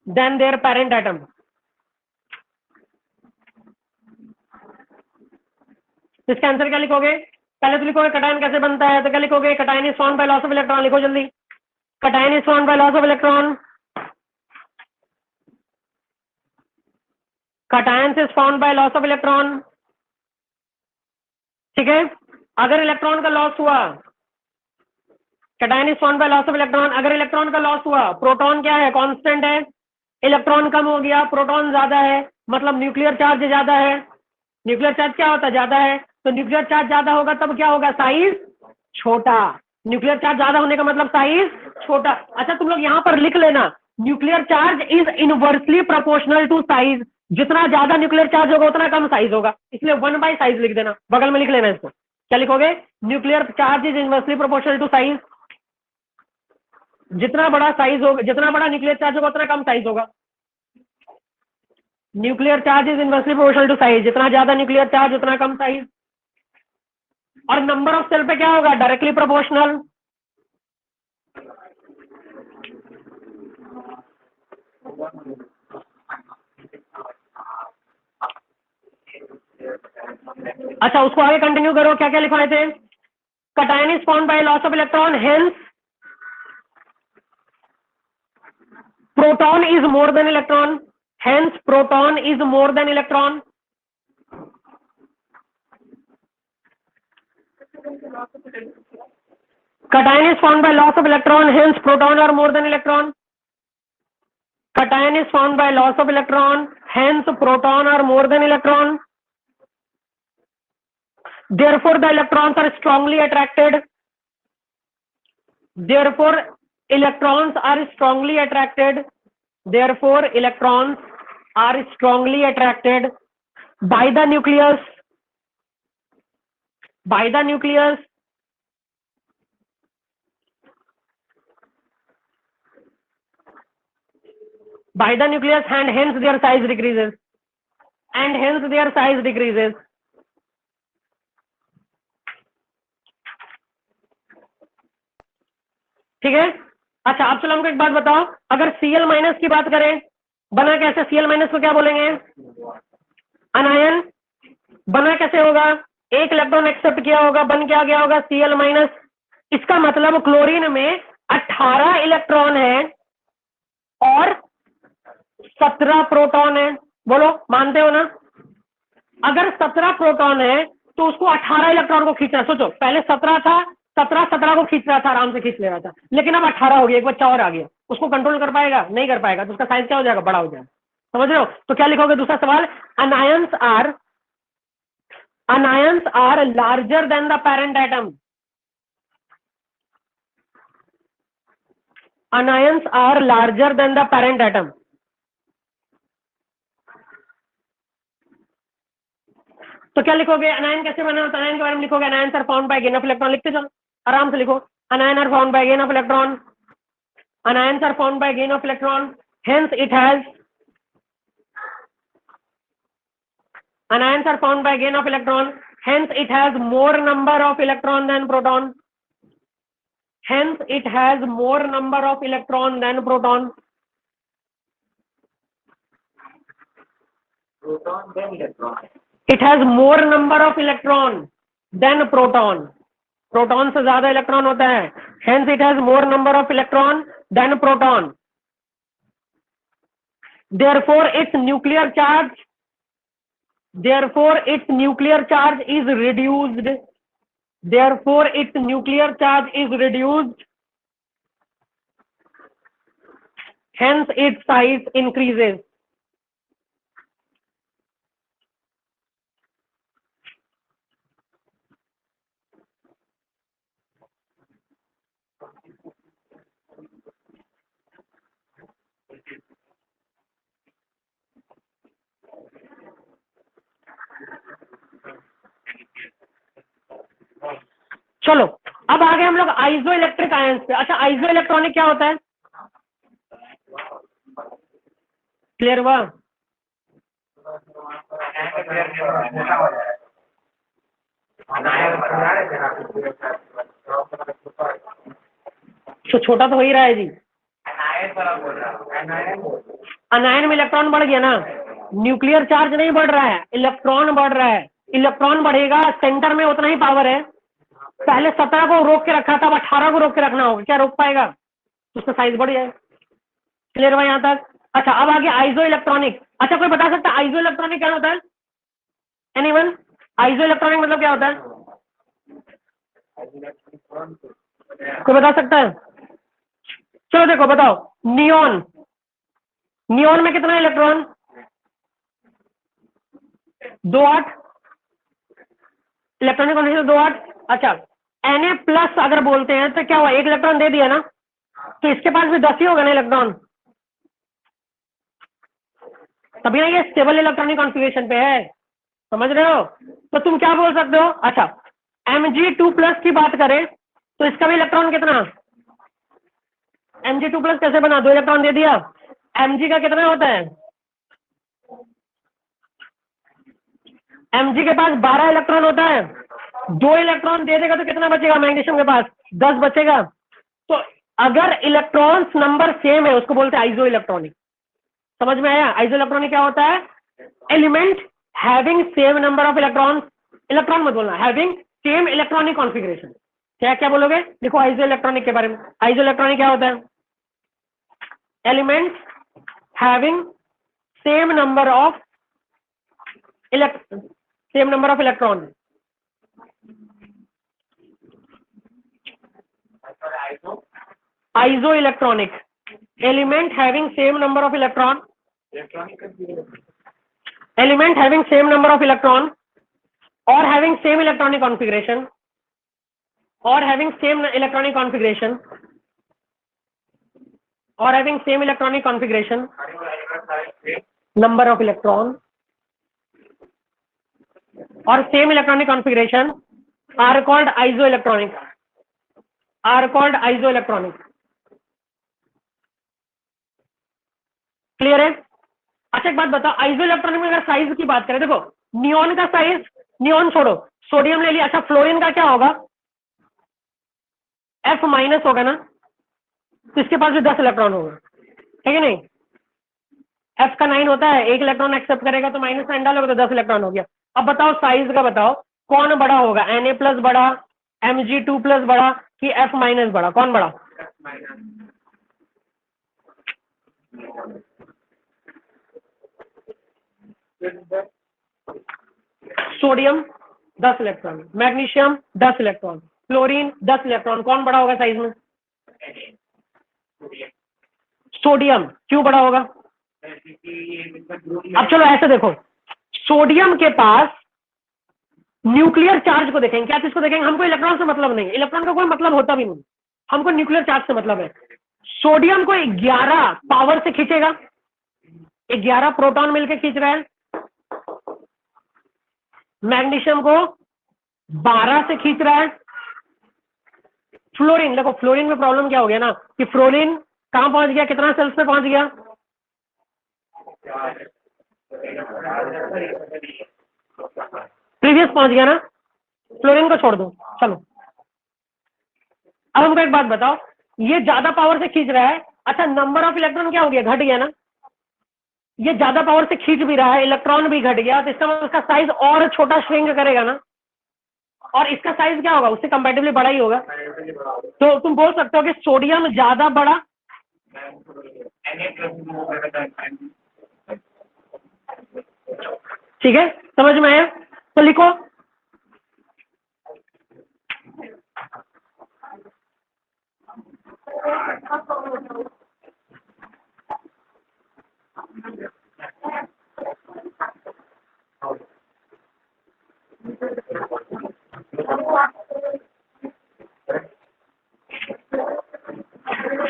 than their parent atom. इसका answer क्या लिखोगे? पहले तो लिखोगे cation कैसे बनता है, तो क्या लिखोगे? Cation is formed by loss of electron. लिखो जल्दी. Cation is formed by loss of electron. Cation is formed by loss of electron. ठीक है, अगर इलेक्ट्रॉन का लॉस हुआ, cation is formed by loss of electron. अगर इलेक्ट्रॉन का loss हुआ, प्रोटॉन क्या है? कांस्टेंट है. इलेक्ट्रॉन कम हो गया, प्रोटॉन ज्यादा है, मतलब न्यूक्लियर चार्ज ज्यादा है. न्यूक्लियर चार्ज क्या होता है? ज्यादा है. तो न्यूक्लियर चार्ज ज्यादा होगा तब क्या होगा? साइज छोटा. न्यूक्लियर चार्ज ज्यादा होने का मतलब साइज छोटा. अच्छा तुम लोग यहाँ पर लिख लेना, nuclear charge is inversely proportional to size. जितना ज्यादा न्यूक्लियर चार्ज होगा उतना कम साइज होगा, इसलिए 1/साइज लिख देना, बगल में लिख लेना इसको. क्या लिखोगे? Nuclear charge is inversely proportional to size. जितना बड़ा साइज होगा, जितना बड़ा न्यूक्लियर चार्ज होगा उतना कम साइज होगा. Nuclear charge is inversely proportional to size. जितना ज्यादा न्यूक्लियर चार्ज उतना कम साइज. और नंबर ऑफ सेल पे क्या होगा, डायरेक्टली प्रोपोर्शनल। अच्छा, उसको आगे कंटिन्यू करो, क्या क्या लिखवाए थे। cation is formed by loss of electron, hence proton is more than electron, hence proton is more than electron. Cation is formed by loss of electron, hence proton are more than electron. Cation is formed by loss of electron, hence proton are more than electron. Therefore the electrons are strongly attracted. Therefore electrons are strongly attracted. Therefore electrons are strongly attracted by the nucleus. By the nucleus. By the nucleus, and hence their size decreases. And hence their size decreases. ठीक है। अच्छा, अब चलो हमको एक बात बताओ, अगर Cl माइनस की बात करें, बना कैसे, Cl माइनस को क्या बोलेंगे, अनायन। बना कैसे होगा, एक इलेक्ट्रॉन एक्सेप्ट किया होगा, बन क्या गया होगा, Cl माइनस। इसका मतलब क्लोरीन में 18 इलेक्ट्रॉन है और 17 प्रोटॉन है। बोलो, मानते हो ना। अगर 17 प्रोटॉन है तो उसको 18 इलेक्ट्रॉन को खींचना। सोचो, पहले 17 था, 17 को खींच रहा था, आराम से खींच ले रहा था, लेकिन अब 18 हो गया, एक बच्चा और आ गया, उसको कंट्रोल कर पाएगा, नहीं कर पाएगा, तो उसका साइज क्या हो जाएगा, बड़ा हो जाएगा। समझ रहे हो। तो क्या लिखोगे, दूसरा सवाल, anions are larger than the parent atom. Anions are larger than the parent atom. तो क्या लिखोगे, अनायन कैसे बना, तो अनायन के बारे में लिखोगे, anions are found by gain of electron. लिखते चलो, आराम से लिखो, anion are found by gain of electron. Anions are formed by gain of electron, hence it has, anions are formed by gain of electron, hence it has more number of electron than proton. Hence it has more number of electron than proton. Proton than electron. It has more number of electron than proton. प्रोटॉन से ज्यादा electron होता है, hence it has more number of electron than proton. Therefore its nuclear charge is reduced. Therefore its nuclear charge is reduced, hence its size increases. चलो, अब आगे हम लोग आइसो इलेक्ट्रिक आयंस पे। अच्छा, आइसो इलेक्ट्रॉनिक क्या होता है, क्लियर हुआ। तो छोटा तो हो ही रहा है जी। अनायन में इलेक्ट्रॉन बढ़ गया ना, न्यूक्लियर चार्ज नहीं बढ़ रहा है, इलेक्ट्रॉन बढ़ रहा है। इलेक्ट्रॉन बढ़ेगा, सेंटर में उतना ही पावर है। पहले 17 को रोक के रखा था, अब 18 को रोक के रखना होगा, क्या रोक पाएगा, तो उसका साइज बढ़ जाए। क्लियर हुआ यहाँ तक। अच्छा, अब आगे आइसो इलेक्ट्रॉनिक। अच्छा, कोई बता सकता है आइसो इलेक्ट्रॉनिक क्या होता है, एनीवन। आइसो इलेक्ट्रॉनिक मतलब क्या होता है, कोई बता सकता है। चलो देखो, बताओ, नियॉन, नियॉन में कितना इलेक्ट्रॉन, 2-8 इलेक्ट्रॉनिक कॉन्फ़िगरेशन, 2-8। अच्छा, Na प्लस अगर बोलते हैं तो क्या हुआ, एक इलेक्ट्रॉन दे दिया ना, तो इसके पास भी 10 ही होगा ना इलेक्ट्रॉन, तभी ना ये स्टेबल इलेक्ट्रॉनिक कॉन्फ़िगरेशन पे है। समझ रहे हो। तो तुम क्या बोल सकते हो, अच्छा Mg2+ की बात करें तो इसका भी इलेक्ट्रॉन कितना, Mg2+ कैसे बना, 2 इलेक्ट्रॉन दे दिया। Mg का कितना होता है, Mg के पास 12 इलेक्ट्रॉन होता है, 2 इलेक्ट्रॉन दे देगा तो कितना बचेगा मैग्नीशियम के पास? 10 बचेगा। तो अगर इलेक्ट्रॉन्स नंबर सेम है उसको बोलते हैं आइसो इलेक्ट्रॉनिक। समझ में आया? आइसो इलेक्ट्रॉनिक क्या होता है? Element having same number of electrons, electron मत बोलना, हैविंग सेम इलेक्ट्रॉनिक कॉन्फ़िगरेशन। क्या क्या बोलोगे? देखो आइसो इलेक्ट्रॉनिक के बारे में। आइसो इलेक्ट्रॉनिक क्या होता है? Elements having same number of electron. Iso electronic, element having same number of electron, element having same number of electron or having same electronic configuration or having same electronic configuration or having same electronic configuration, number of electron or same electronic configuration are called isoelectronic, are called isoelectronic. Clear है? अच्छा एक बात बताओ, iso electronic में अगर size की बात करें, देखो नियॉन का साइज, नियॉन छोड़ो, सोडियम ले लिया, अच्छा फ्लोरीन का क्या होगा? F माइनस होगा ना, तो इसके पास भी 10 इलेक्ट्रॉन होगा, है कि नहीं? F का 9 होता है, 1 इलेक्ट्रॉन एक्सेप्ट करेगा तो माइनस साइन डालोगे तो 10 इलेक्ट्रॉन हो गया। अब बताओ साइज का बताओ, कौन बड़ा होगा? Na प्लस बड़ा, Mg2 प्लस बड़ा कि F माइनस बड़ा? कौन बड़ा? Sodium 10 electron, magnesium 10 electron, fluorine 10 electron, कौन बड़ा होगा साइज में? सोडियम। क्यों बड़ा होगा? अब चलो ऐसे देखो, सोडियम के पास न्यूक्लियर चार्ज को देखेंगे, क्या चीज को देखेंगे? हमको इलेक्ट्रॉन से मतलब नहीं, इलेक्ट्रॉन का कोई मतलब होता भी नहीं, हमको न्यूक्लियर चार्ज से मतलब है। सोडियम को 11 पावर से खींचेगा, 11 प्रोटॉन मिलकर खींच रहा है। मैग्नीशियम को 12 से खींच रहा है। फ्लोरीन, देखो फ्लोरीन में प्रॉब्लम क्या हो गया ना कि फ्लोरीन कहां पहुंच गया, कितना सेल्स पे पहुंच गया? प्रीवियस पहुंच गया ना, फ्लोरीन को छोड़ दो। चलो अब हमको एक बात बताओ, ये ज्यादा पावर से खींच रहा है, अच्छा नंबर ऑफ इलेक्ट्रॉन क्या हो गया? घट गया ना। ये ज्यादा पावर से खींच भी रहा है, इलेक्ट्रॉन भी घट गया, तो इसका मतलब उसका साइज और छोटा श्रिंक करेगा ना, और इसका साइज क्या होगा? उससे कंपैरेटिवली बड़ा ही होगा। तो तुम बोल सकते हो कि सोडियम ज्यादा बड़ा, ठीक है, समझ में आया? तो लिखो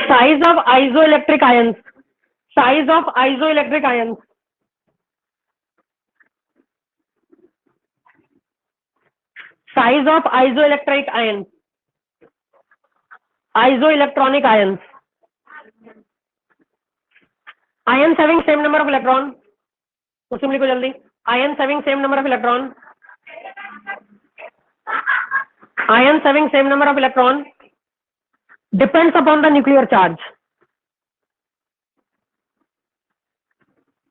size of isoelectric ions, size of isoelectric ions, size of isoelectric ions, isoelectronic ions, ions having same number of electron, तो लिखो जल्दी, ions having same number of electron, ions having same number of electron depends upon the nuclear charge।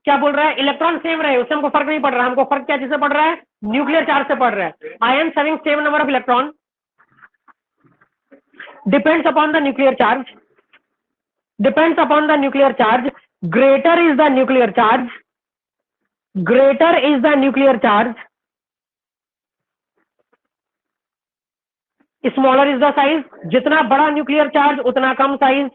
क्या बोल रहा है? Electron same रहे उससे हमको फर्क नहीं पड़ रहा, हमको फर्क क्या चीज से पड़ रहा है? न्यूक्लियर चार्ज से पड़ रहा है। Ions having same number of electron depends upon the nuclear charge, depends upon the nuclear charge, greater is the nuclear charge, greater is the nuclear charge, smaller is the size. जितना बड़ा nuclear charge उतना कम size.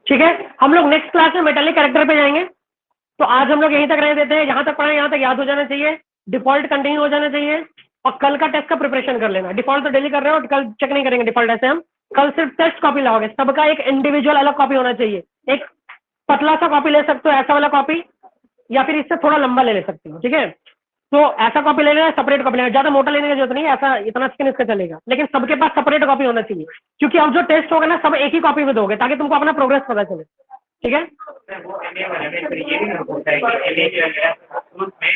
ठीक है, हम लोग next class में metallic character पे जाएंगे। तो आज हम लोग यहीं तक रह देते हैं, यहां तक पढ़े, यहां तक याद हो जाना चाहिए, डिफॉल्ट कंटिन्यू हो जाना चाहिए, और कल का टेस्ट का प्रिपरेशन कर लेना। डिफॉल्ट तो डेली कर रहे हो, कल चेक नहीं करेंगे डिफॉल्ट, ऐसे हम कल सिर्फ टेस्ट कॉपी लाओगे, सबका एक इंडिविजुअल अलग कॉपी होना चाहिए। एक पतला सा कॉपी ले सकते हो, ऐसा वाला कॉपी, या फिर इससे थोड़ा लंबा ले सकते हो, ठीक है। तो ऐसा कॉपी ले लेना, सेपरेट कॉपी लेना, ज्यादा मोटा लेने की जरूरत नहीं है, ऐसा इतना स्किन इसका चलेगा, लेकिन सबके पास सेपरेट कॉपी होना चाहिए, क्योंकि अब जो टेस्ट होगा ना सब एक ही कॉपी में दोगे ताकि तुमको अपना प्रोग्रेस पता चले, ठीक है। वो MA वाले में फिर ये भी नहीं पूछता है कि MA के ग्रुप में